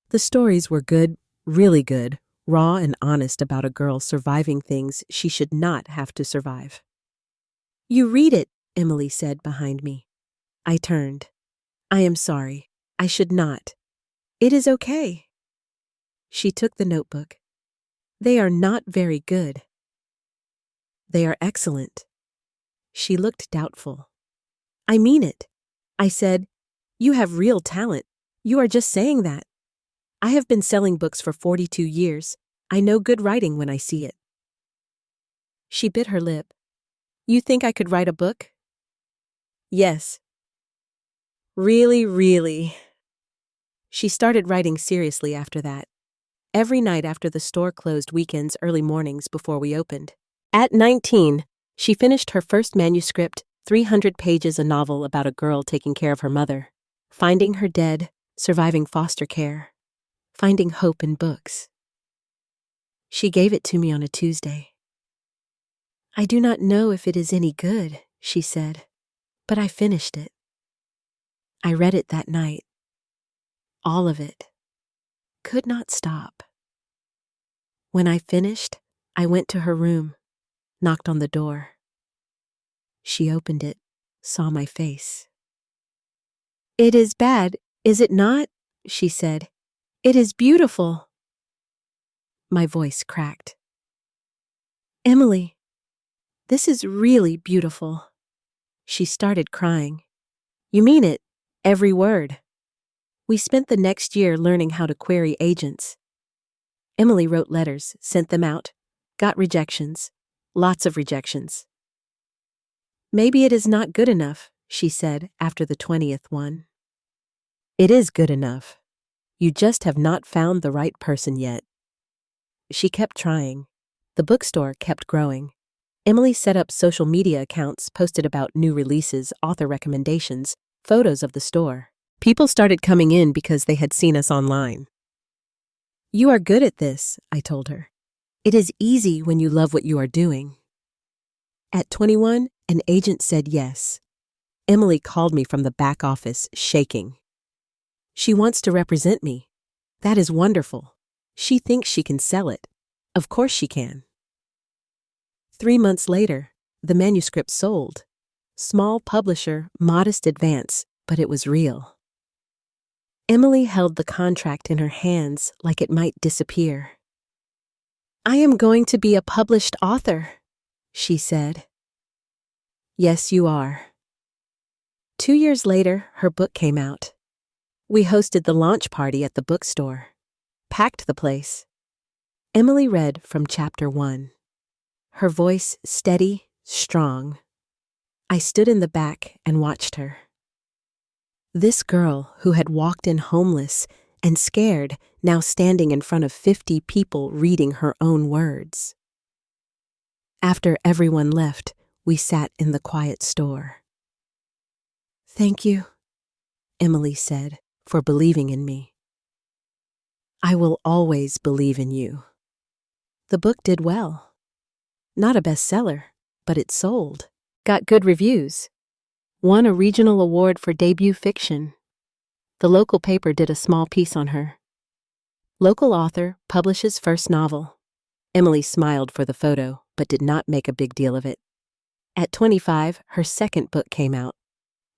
The stories were good, really good, raw and honest about a girl surviving things she should not have to survive. "You read it," Emily said behind me. I turned. "I am sorry. I should not. It is okay." She took the notebook. "They are not very good." "They are excellent." She looked doubtful. "I mean it." I said, "You have real talent. You are just saying that. I have been selling books for 42 years. I know good writing when I see it." She bit her lip. "You think I could write a book?" "Yes." "Really, really." She started writing seriously after that. Every night after the store closed, weekends, early mornings before we opened. At 19, she finished her first manuscript, 300 pages, a novel about a girl taking care of her mother, finding her dead, surviving foster care, finding hope in books. She gave it to me on a Tuesday. "I do not know if it is any good," she said, "but I finished it." I read it that night. All of it. Could not stop. When I finished, I went to her room, knocked on the door. She opened it, saw my face. "It is bad, is it not?" she said. "It is beautiful." My voice cracked. "Emily, this is really beautiful." She started crying. "You mean it, every word." We spent the next year learning how to query agents. Emily wrote letters, sent them out, Got rejections. Lots of rejections. Maybe it is not good enough, she said after the 20th one. It is good enough. You just have not found the right person yet. She kept trying. The bookstore kept growing. Emily set up social media accounts, posted about new releases, author recommendations, photos of the store. People started coming in because they had seen us online. You are good at this, I told her. It is easy when you love what you are doing. At 21, an agent said yes. Emily called me from the back office, shaking. She wants to represent me. That is wonderful. She thinks she can sell it. Of course she can. 3 months later, the manuscript sold. Small publisher, modest advance, but it was real. Emily held the contract in her hands like it might disappear. I am going to be a published author, she said. Yes, you are. 2 years later, her book came out. We hosted the launch party at the bookstore. Packed the place. Emily read from chapter 1. Her voice steady, strong. I stood in the back and watched her. This girl who had walked in homeless and scared, now standing in front of 50 people reading her own words. After everyone left, we sat in the quiet store. Thank you, Emily said, for believing in me. I will always believe in you. The book did well. Not a bestseller, but it sold. Got good reviews. Won a regional award for debut fiction. The local paper did a small piece on her. Local author publishes first novel. Emily smiled for the photo, but did not make a big deal of it. At 25, her second book came out.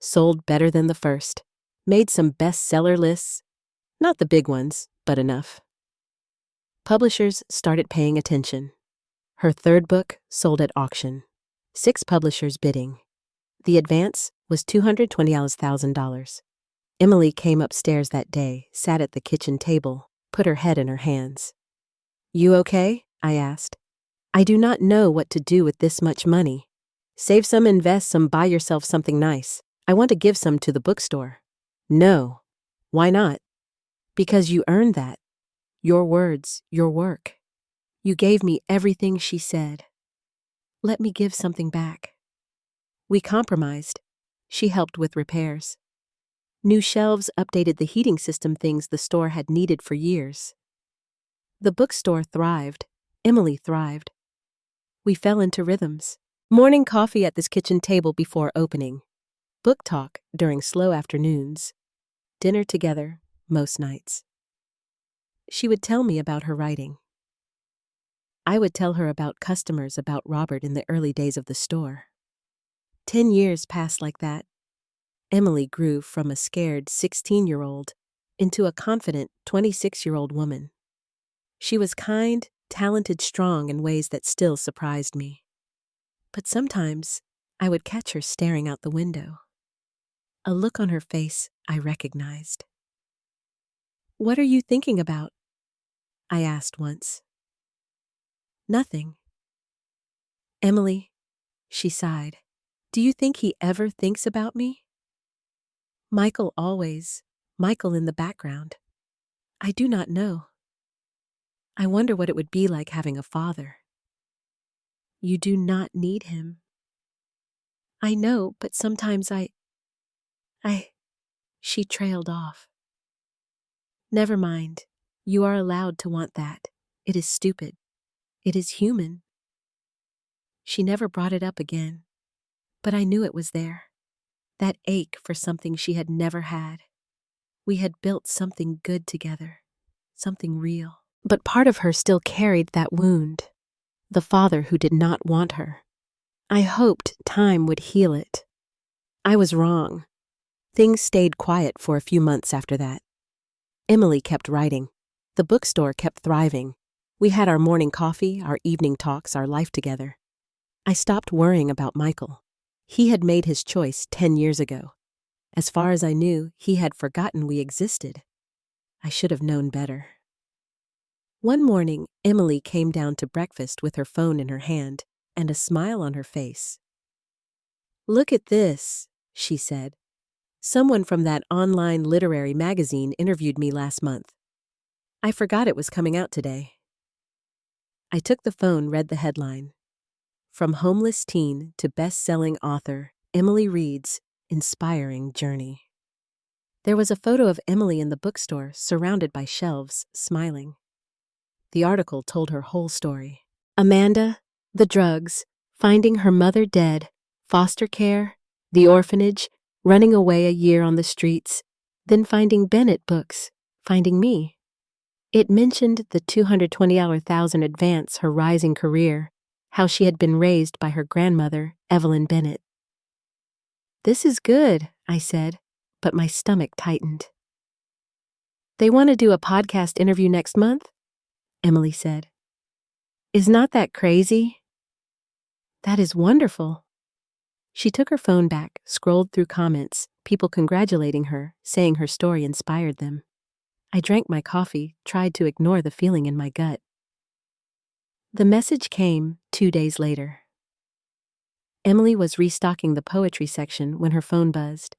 Sold better than the first. Made some bestseller lists. Not the big ones, but enough. Publishers started paying attention. Her third book sold at auction. 6 publishers bidding. The advance was $220,000. Emily came upstairs that day, sat at the kitchen table, put her head in her hands. You okay? I asked. I do not know what to do with this much money. Save some, invest some, buy yourself something nice. I want to give some to the bookstore. No. Why not? Because you earned that. Your words, your work. You gave me everything, she said. Let me give something back. We compromised. She helped with repairs. New shelves updated the heating system, things the store had needed for years. The bookstore thrived. Emily thrived. We fell into rhythms. Morning coffee at this kitchen table before opening. Book talk during slow afternoons. Dinner together most nights. She would tell me about her writing. I would tell her about customers, about Robert in the early days of the store. 10 years passed like that. Emily grew from a scared 16-year-old into a confident 26-year-old woman. She was kind, talented, strong in ways that still surprised me. But sometimes I would catch her staring out the window. A look on her face I recognized. What are you thinking about? I asked once. Nothing. Emily, she sighed. Do you think he ever thinks about me? Michael always. Michael in the background. I do not know. I wonder what it would be like having a father. You do not need him. I know, but sometimes She trailed off. Never mind. You are allowed to want that. It is stupid. It is human. She never brought it up again. But I knew it was there. That ache for something she had never had. We had built something good together. Something real. But part of her still carried that wound. The father who did not want her. I hoped time would heal it. I was wrong. Things stayed quiet for a few months after that. Emily kept writing. The bookstore kept thriving. We had our morning coffee, our evening talks, our life together. I stopped worrying about Michael. He had made his choice 10 years ago. As far as I knew, he had forgotten we existed. I should have known better. One morning, Emily came down to breakfast with her phone in her hand and a smile on her face. "Look at this," she said. "Someone from that online literary magazine interviewed me last month. I forgot it was coming out today." I took the phone, read the headline. From homeless teen to best-selling author, Emily Reed's inspiring journey. There was a photo of Emily in the bookstore, surrounded by shelves, smiling. The article told her whole story. Amanda, the drugs, finding her mother dead, foster care, the orphanage, running away a year on the streets, then finding Bennett books, finding me. It mentioned the $220,000 advance, her rising career, how she had been raised by her grandmother, Evelyn Bennett. "This is good," I said, but my stomach tightened. "They want to do a podcast interview next month?" Emily said. "Is not that crazy?" "That is wonderful." She took her phone back, scrolled through comments, people congratulating her, saying her story inspired them. I drank my coffee, tried to ignore the feeling in my gut. The message came 2 days later. Emily was restocking the poetry section when her phone buzzed.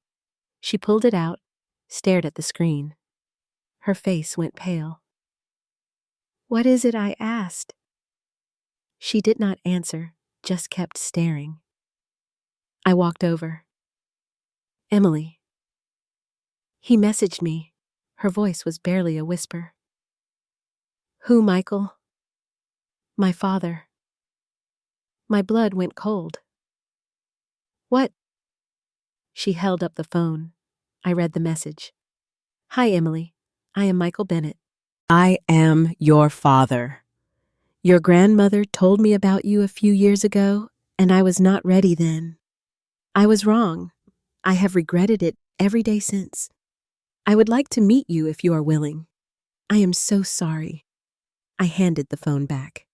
She pulled it out, stared at the screen. Her face went pale. "What is it?" I asked. She did not answer, just kept staring. I walked over. "Emily." He messaged me. Her voice was barely a whisper. "Who, Michael?" "My father." My blood went cold. "What?" She held up the phone. I read the message. "Hi, Emily. I am Michael Bennett. I am your father. Your grandmother told me about you a few years ago, and I was not ready then. I was wrong. I have regretted it every day since. I would like to meet you if you are willing. I am so sorry." I handed the phone back.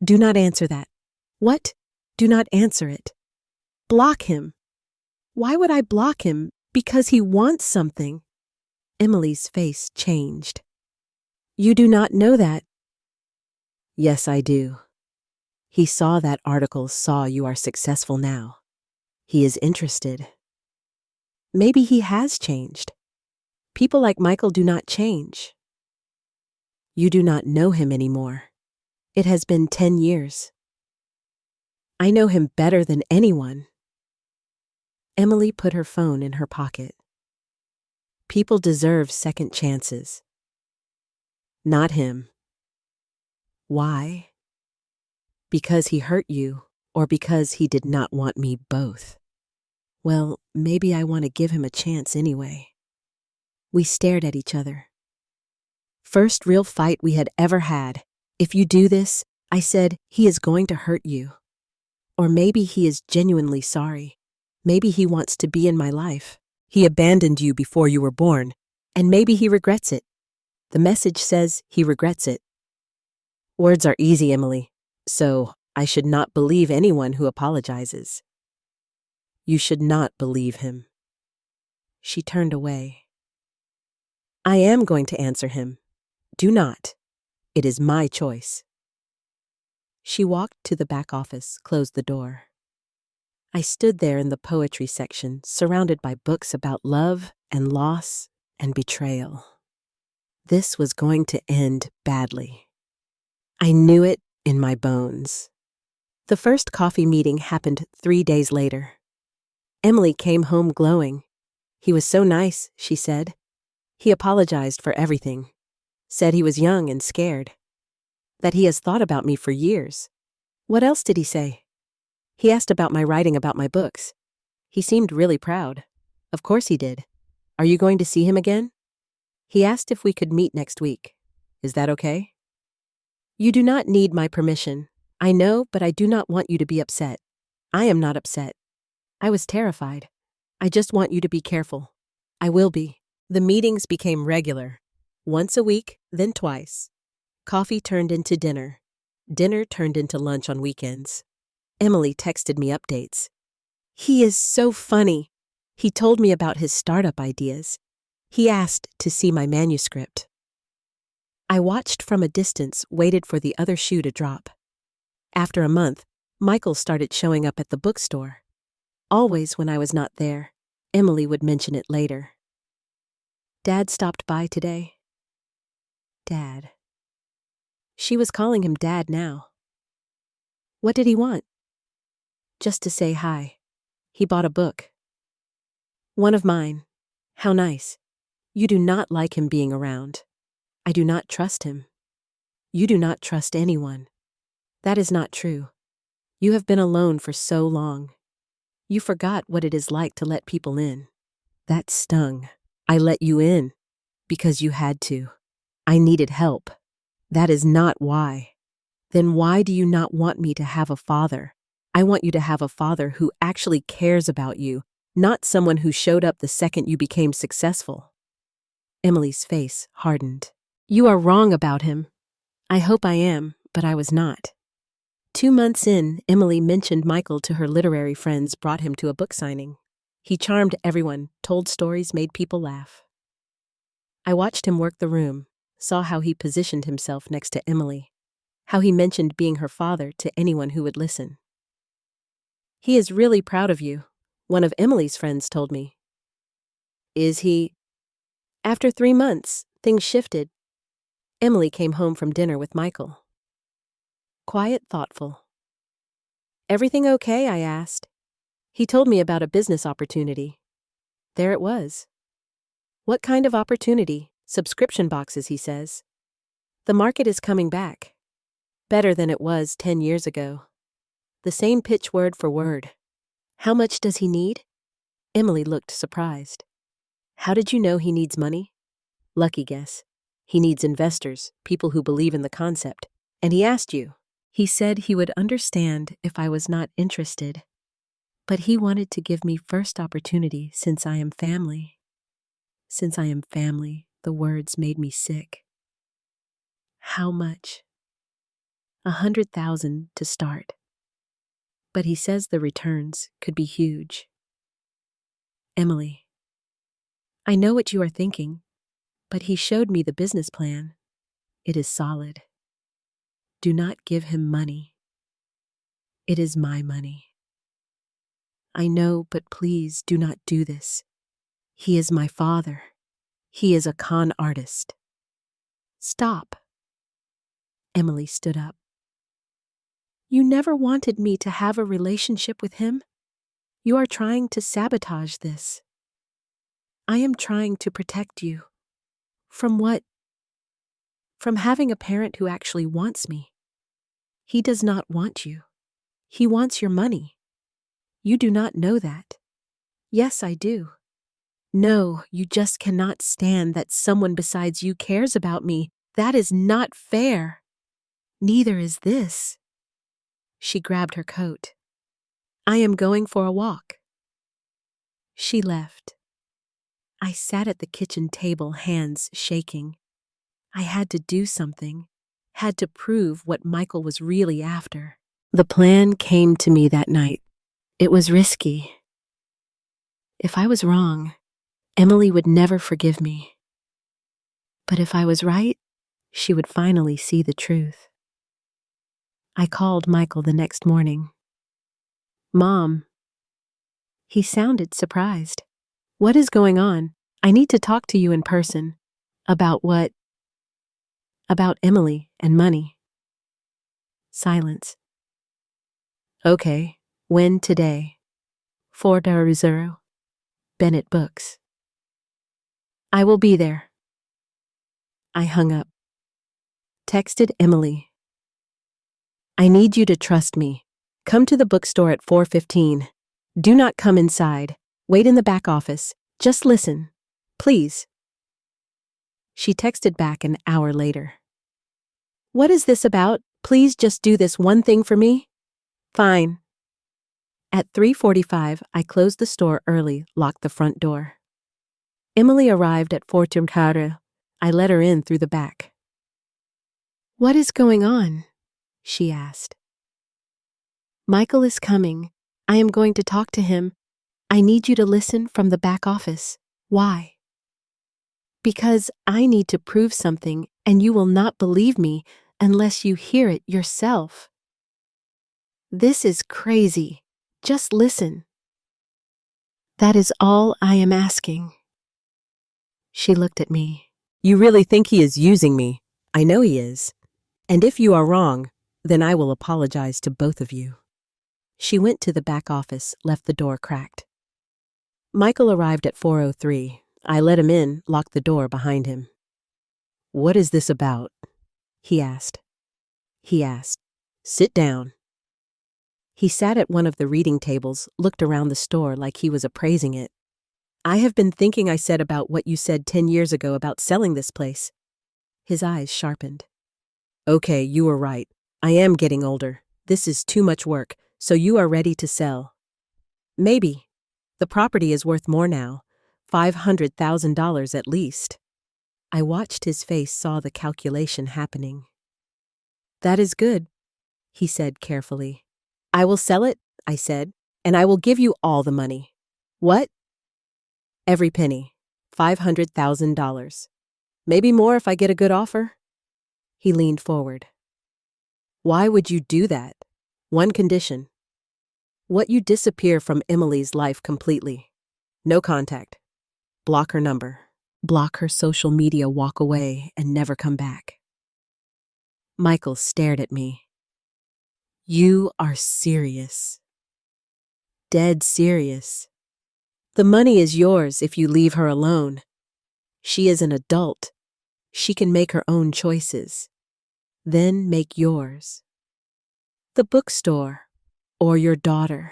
"Do not answer that." "What?" "Do not answer it." "Block him." "Why would I block him? Because he wants something." Emily's face changed. "You do not know that." "Yes, I do. He saw that article, saw you are successful now. He is interested." "Maybe he has changed. People like Michael do not change." "You do not know him anymore. It has been 10 years. I know him better than anyone." Emily put her phone in her pocket. "People deserve second chances. Not him." "Why?" "Because he hurt you, or because he did not want me both." "Well, maybe I want to give him a chance anyway." We stared at each other. First real fight we had ever had. "If you do this," I said, "he is going to hurt you. Or maybe he is genuinely sorry. Maybe he wants to be in my life. He abandoned you before you were born, and maybe he regrets it. The message says he regrets it." "Words are easy, Emily, so I should not believe anyone who apologizes." "You should not believe him." She turned away. "I am going to answer him. Do not. It is my choice." She walked to the back office, closed the door. I stood there in the poetry section, surrounded by books about love and loss and betrayal. This was going to end badly. I knew it in my bones. The first coffee meeting happened 3 days later. Emily came home glowing. "He was so nice," she said. "He apologized for everything. Said he was young and scared. That he has thought about me for years." "What else did he say?" "He asked about my writing about my books. He seemed really proud." "Of course he did. Are you going to see him again?" "He asked if we could meet next week. Is that okay?" "You do not need my permission. I know, but I do not want you to be upset. I am not upset. I was terrified. I just want you to be careful." "I will be." The meetings became regular. Once a week, then twice. Coffee turned into dinner. Dinner turned into lunch on weekends. Emily texted me updates. "He is so funny. He told me about his startup ideas. He asked to see my manuscript." I watched from a distance, waited for the other shoe to drop. After a month, Michael started showing up at the bookstore. Always when I was not there, Emily would mention it later. Dad stopped by today. Dad. She was calling him Dad now. What did he want? Just to say hi. He bought a book. One of mine. How nice. You do not like him being around. I do not trust him. You do not trust anyone. That is not true. You have been alone for so long. You forgot what it is like to let people in. That stung. I let you in because you had to. I needed help. That is not why. Then why do you not want me to have a father? I want you to have a father who actually cares about you, not someone who showed up the second you became successful. Emily's face hardened. You are wrong about him. I hope I am, but I was not. 2 months in, Emily mentioned Michael to her literary friends, brought him to a book signing. He charmed everyone, told stories, made people laugh. I watched him work the room, saw how he positioned himself next to Emily, how he mentioned being her father to anyone who would listen. He is really proud of you, one of Emily's friends told me. Is he? After 3 months, things shifted. Emily came home from dinner with Michael. Quiet, thoughtful. Everything okay? I asked. He told me about a business opportunity. There it was. What kind of opportunity? Subscription boxes, he says. The market is coming back. Better than it was 10 years ago. The same pitch word for word. How much does he need? Emily looked surprised. How did you know he needs money? Lucky guess. He needs investors, people who believe in the concept. And he asked you. He said he would understand if I was not interested. But he wanted to give me first opportunity since I am family. Since I am family, the words made me sick. How much? 100,000 to start. But he says the returns could be huge. Emily. I know what you are thinking, but he showed me the business plan. It is solid. Do not give him money. It is my money. I know, but please do not do this. He is my father. He is a con artist. Stop. Emily stood up. You never wanted me to have a relationship with him. You are trying to sabotage this. I am trying to protect you. From what? From having a parent who actually wants me. He does not want you. He wants your money. You do not know that. Yes, I do. No, you just cannot stand that someone besides you cares about me. That is not fair. Neither is this. She grabbed her coat. I am going for a walk. She left. I sat at the kitchen table, hands shaking. I had to do something, had to prove what Michael was really after. The plan came to me that night. It was risky. If I was wrong, Emily would never forgive me. But if I was right, she would finally see the truth. I called Michael the next morning. Mom. He sounded surprised. What is going on? I need to talk to you in person. About what? About Emily and money. Silence. Okay, when today? 4:00. Bennett Books. I will be there. I hung up. Texted Emily. I need you to trust me. Come to the bookstore at 4:15. Do not come inside. Wait in the back office. Just listen. Please. She texted back an hour later. What is this about? Please just do this one thing for me. Fine. At 3:45, I closed the store early, locked the front door. Emily arrived at 4:15. I let her in through the back. What is going on? She asked. Michael is coming. I am going to talk to him. I need you to listen from the back office. Why? Because I need to prove something, and you will not believe me unless you hear it yourself. This is crazy. Just listen. That is all I am asking. She looked at me. You really think he is using me? I know he is. And if you are wrong, then I will apologize to both of you. She went to the back office, left the door cracked. Michael arrived at 4:03. I let him in, locked the door behind him. What is this about? He asked. Sit down. He sat at one of the reading tables, looked around the store like he was appraising it. I have been thinking I said about what you said 10 years ago about selling this place. His eyes sharpened. Okay, you were right. I am getting older. This is too much work, so you are ready to sell. Maybe. The property is worth more now, $500,000 at least. I watched his face, saw the calculation happening. That is good, he said carefully. I will sell it, I said, and I will give you all the money. What? Every penny. $500,000. Maybe more if I get a good offer. He leaned forward. Why would you do that? One condition. What you disappear from Emily's life completely. No contact. Block her number. Block her social media, walk away, and never come back. Michael stared at me. You are serious. Dead serious. The money is yours if you leave her alone. She is an adult. She can make her own choices. Then make yours. The bookstore, or your daughter.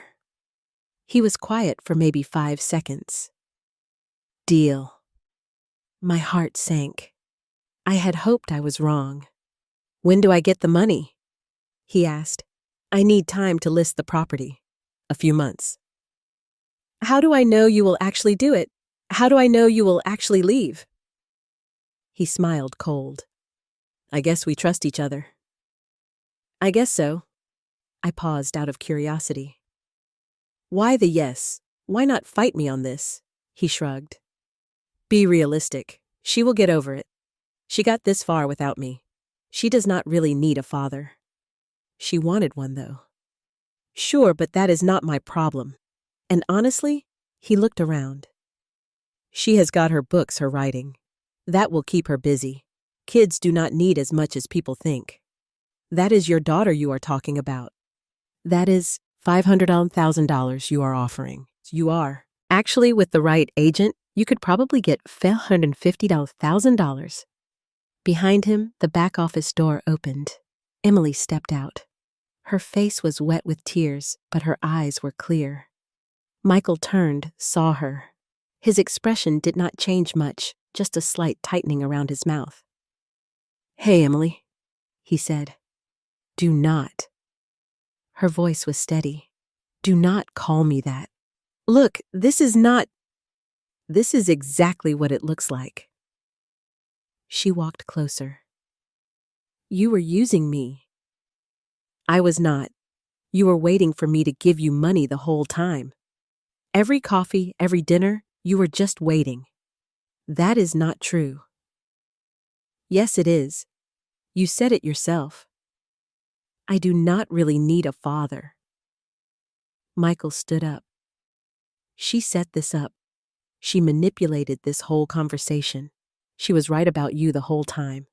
He was quiet for maybe 5 seconds. Deal. My heart sank. I had hoped I was wrong. When do I get the money? He asked. I need time to list the property. A few months. How do I know you will actually do it? How do I know you will actually leave? He smiled cold. I guess we trust each other. I guess so. I paused out of curiosity. Why the yes? Why not fight me on this? He shrugged. Be realistic. She will get over it. She got this far without me. She does not really need a father. She wanted one, though. Sure, but that is not my problem. And honestly, he looked around. She has got her books, her writing. That will keep her busy. Kids do not need as much as people think. That is your daughter you are talking about. That is $500,000 you are offering. You are. Actually, with the right agent, you could probably get $450,000. Behind him, the back office door opened. Emily stepped out. Her face was wet with tears, but her eyes were clear. Michael turned, saw her. His expression did not change much, just a slight tightening around his mouth. Hey, Emily, he said. Do not. Her voice was steady. Do not call me that. Look, this is exactly what it looks like. She walked closer. You were using me. I was not. You were waiting for me to give you money the whole time. Every coffee, every dinner, you were just waiting. That is not true. Yes, it is. You said it yourself. I do not really need a father. Michael stood up. She set this up. She manipulated this whole conversation. She was right about you the whole time,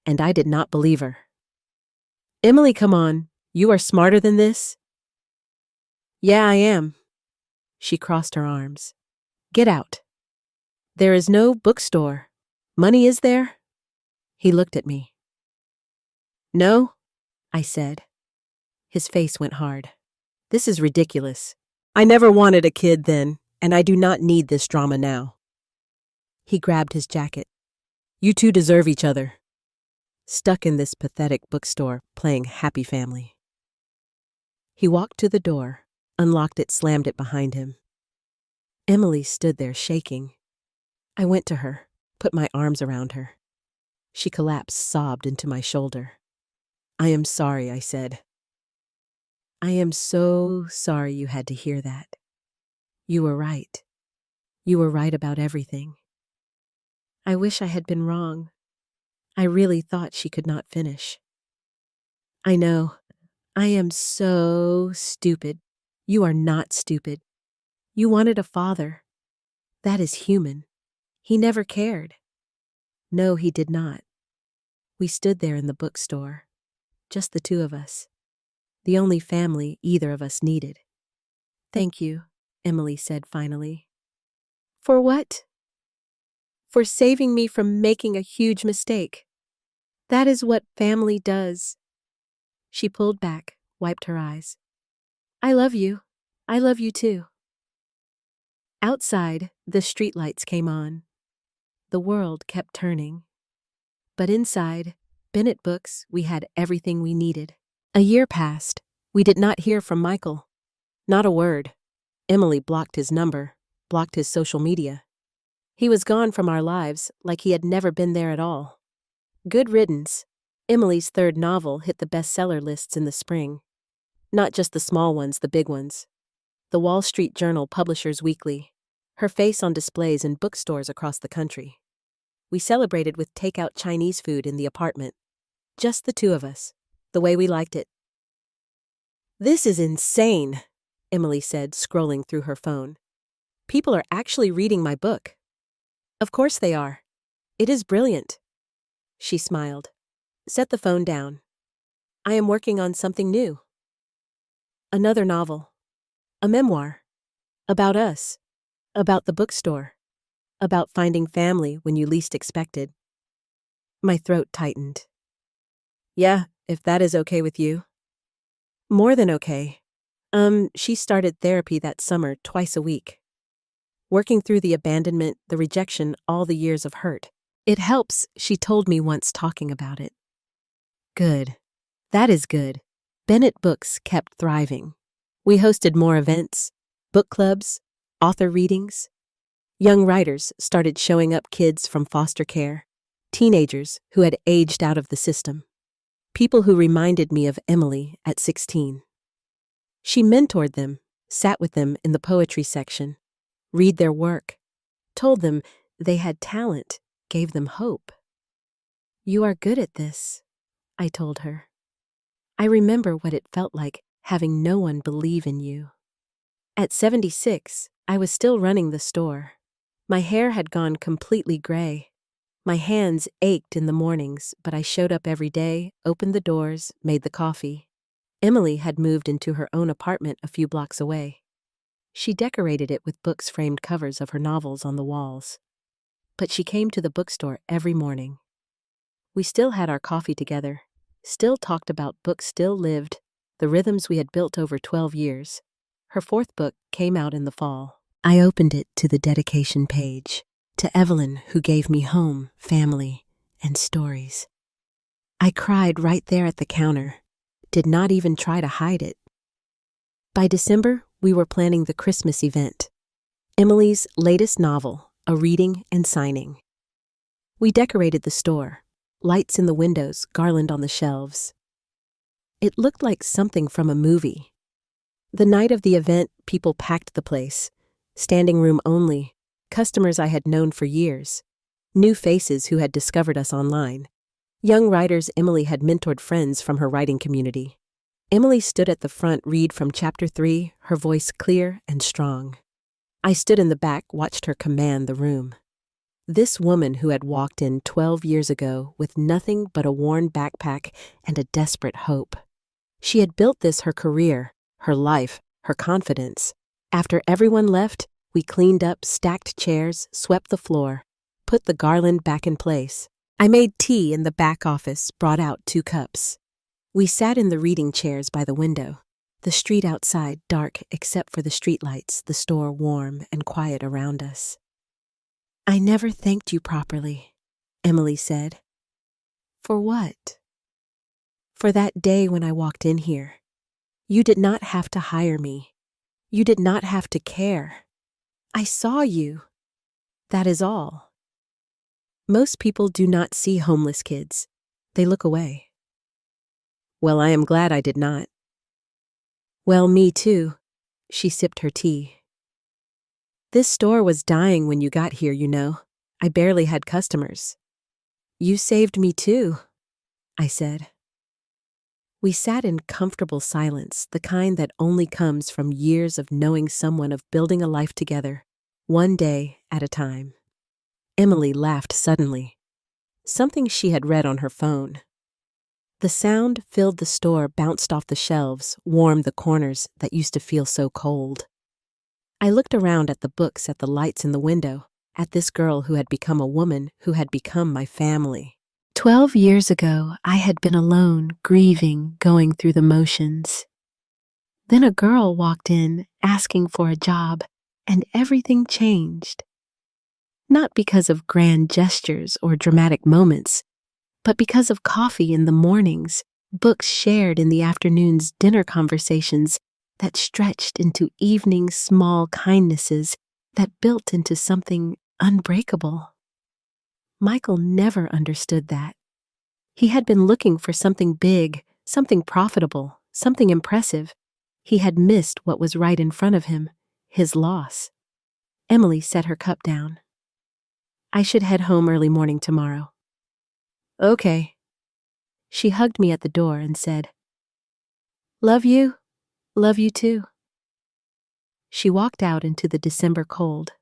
and I did not believe her. Emily, come on. You are smarter than this? Yeah, I am. She crossed her arms. Get out. There is no bookstore. Money is there? He looked at me. No, I said. His face went hard. This is ridiculous. I never wanted a kid then, and I do not need this drama now. He grabbed his jacket. You two deserve each other. Stuck in this pathetic bookstore, playing happy family. He walked to the door, unlocked it, slammed it behind him. Emily stood there shaking. I went to her, put my arms around her. She collapsed, sobbed into my shoulder. I am sorry, I said. I am so sorry you had to hear that. You were right. You were right about everything. I wish I had been wrong. I really thought she could not finish. I know. I am so stupid. You are not stupid. You wanted a father. That is human. He never cared. No, he did not. We stood there in the bookstore, just the two of us, the only family either of us needed. Thank you, Emily said finally. For what? For saving me from making a huge mistake. That is what family does. She pulled back, wiped her eyes. I love you. I love you too. Outside, the streetlights came on. The world kept turning. But inside, Bennett Books, we had everything we needed. A year passed. We did not hear from Michael. Not a word. Emily blocked his number, blocked his social media. He was gone from our lives like he had never been there at all. Good riddance. Emily's third novel hit the bestseller lists in the spring. Not just the small ones, the big ones. The Wall Street Journal Publishers Weekly. Her face on displays in bookstores across the country. We celebrated with takeout Chinese food in the apartment. Just the two of us, the way we liked it. This is insane, Emily said, scrolling through her phone. People are actually reading my book. Of course they are. It is brilliant. She smiled. Set the phone down. I am working on something new. Another novel. A memoir. About us. About the bookstore. About finding family when you least expected. My throat tightened. Yeah, if that is okay with you. More than okay. She started therapy that summer twice a week. Working through the abandonment, the rejection, all the years of hurt. It helps, she told me once talking about it. Good. That is good. Bennett Books kept thriving. We hosted more events, book clubs, author readings. Young writers started showing up, kids from foster care, teenagers who had aged out of the system. People who reminded me of Emily at 16. She mentored them, sat with them in the poetry section, read their work, told them they had talent, gave them hope. You are good at this, I told her. I remember what it felt like having no one believe in you. At 76, I was still running the store. My hair had gone completely gray. My hands ached in the mornings, but I showed up every day, opened the doors, made the coffee. Emily had moved into her own apartment a few blocks away. She decorated it with books, framed covers of her novels on the walls. But she came to the bookstore every morning. We still had our coffee together, still talked about books, still lived the rhythms we had built over 12 years. Her fourth book came out in the fall. I opened it to the dedication page, to Evelyn, who gave me home, family, and stories. I cried right there at the counter, did not even try to hide it. By December, we were planning the Christmas event, Emily's latest novel, a reading and signing. We decorated the store, lights in the windows, garland on the shelves. It looked like something from a movie. The night of the event, people packed the place, standing room only, customers I had known for years, new faces who had discovered us online, young writers Emily had mentored, friends from her writing community. Emily stood at the front, read from chapter 3, her voice clear and strong. I stood in the back, watched her command the room. This woman who had walked in 12 years ago with nothing but a worn backpack and a desperate hope. She had built this her career, her life, her confidence. After everyone left, we cleaned up, stacked chairs, swept the floor, put the garland back in place. I made tea in the back office, brought out 2 cups. We sat in the reading chairs by the window, the street outside dark except for the streetlights, the store warm and quiet around us. I never thanked you properly, Emily said. For what? For that day when I walked in here. You did not have to hire me. You did not have to care. I saw you. That is all. Most people do not see homeless kids. They look away. Well, I am glad I did not. Well, me too. She sipped her tea. This store was dying when you got here, you know. I barely had customers. You saved me too, I said. We sat in comfortable silence, the kind that only comes from years of knowing someone, of building a life together, one day at a time. Emily laughed suddenly. Something she had read on her phone. The sound filled the store, bounced off the shelves, warmed the corners that used to feel so cold. I looked around at the books, at the lights in the window, at this girl who had become a woman, who had become my family. 12 years ago, I had been alone, grieving, going through the motions. Then a girl walked in, asking for a job, and everything changed. Not because of grand gestures or dramatic moments, but because of coffee in the mornings, books shared in the afternoons, dinner conversations that stretched into evening small kindnesses that built into something unbreakable. Michael never understood that. He had been looking for something big, something profitable, something impressive. He had missed what was right in front of him, his loss. Emily set her cup down. I should head home early morning tomorrow. Okay. She hugged me at the door and said, Love you too. She walked out into the December cold.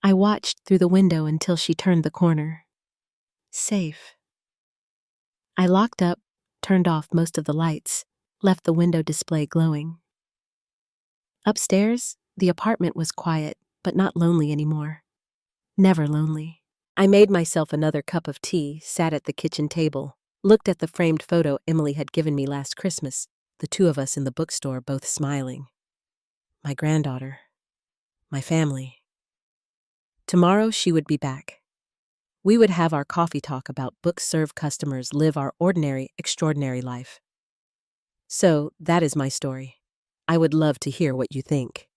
I watched through the window until she turned the corner. Safe. I locked up, turned off most of the lights, left the window display glowing. Upstairs, the apartment was quiet, but not lonely anymore. Never lonely. I made myself another cup of tea, sat at the kitchen table, looked at the framed photo Emily had given me last Christmas, the two of us in the bookstore both smiling. My granddaughter. My family. Tomorrow she would be back. We would have our coffee talk about books, serve customers, live our ordinary, extraordinary life. So, that is my story. I would love to hear what you think.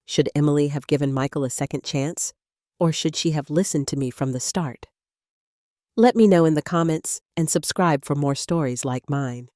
Should Emily have given Michael a second chance? Or should she have listened to me from the start? Let me know in the comments and subscribe for more stories like mine.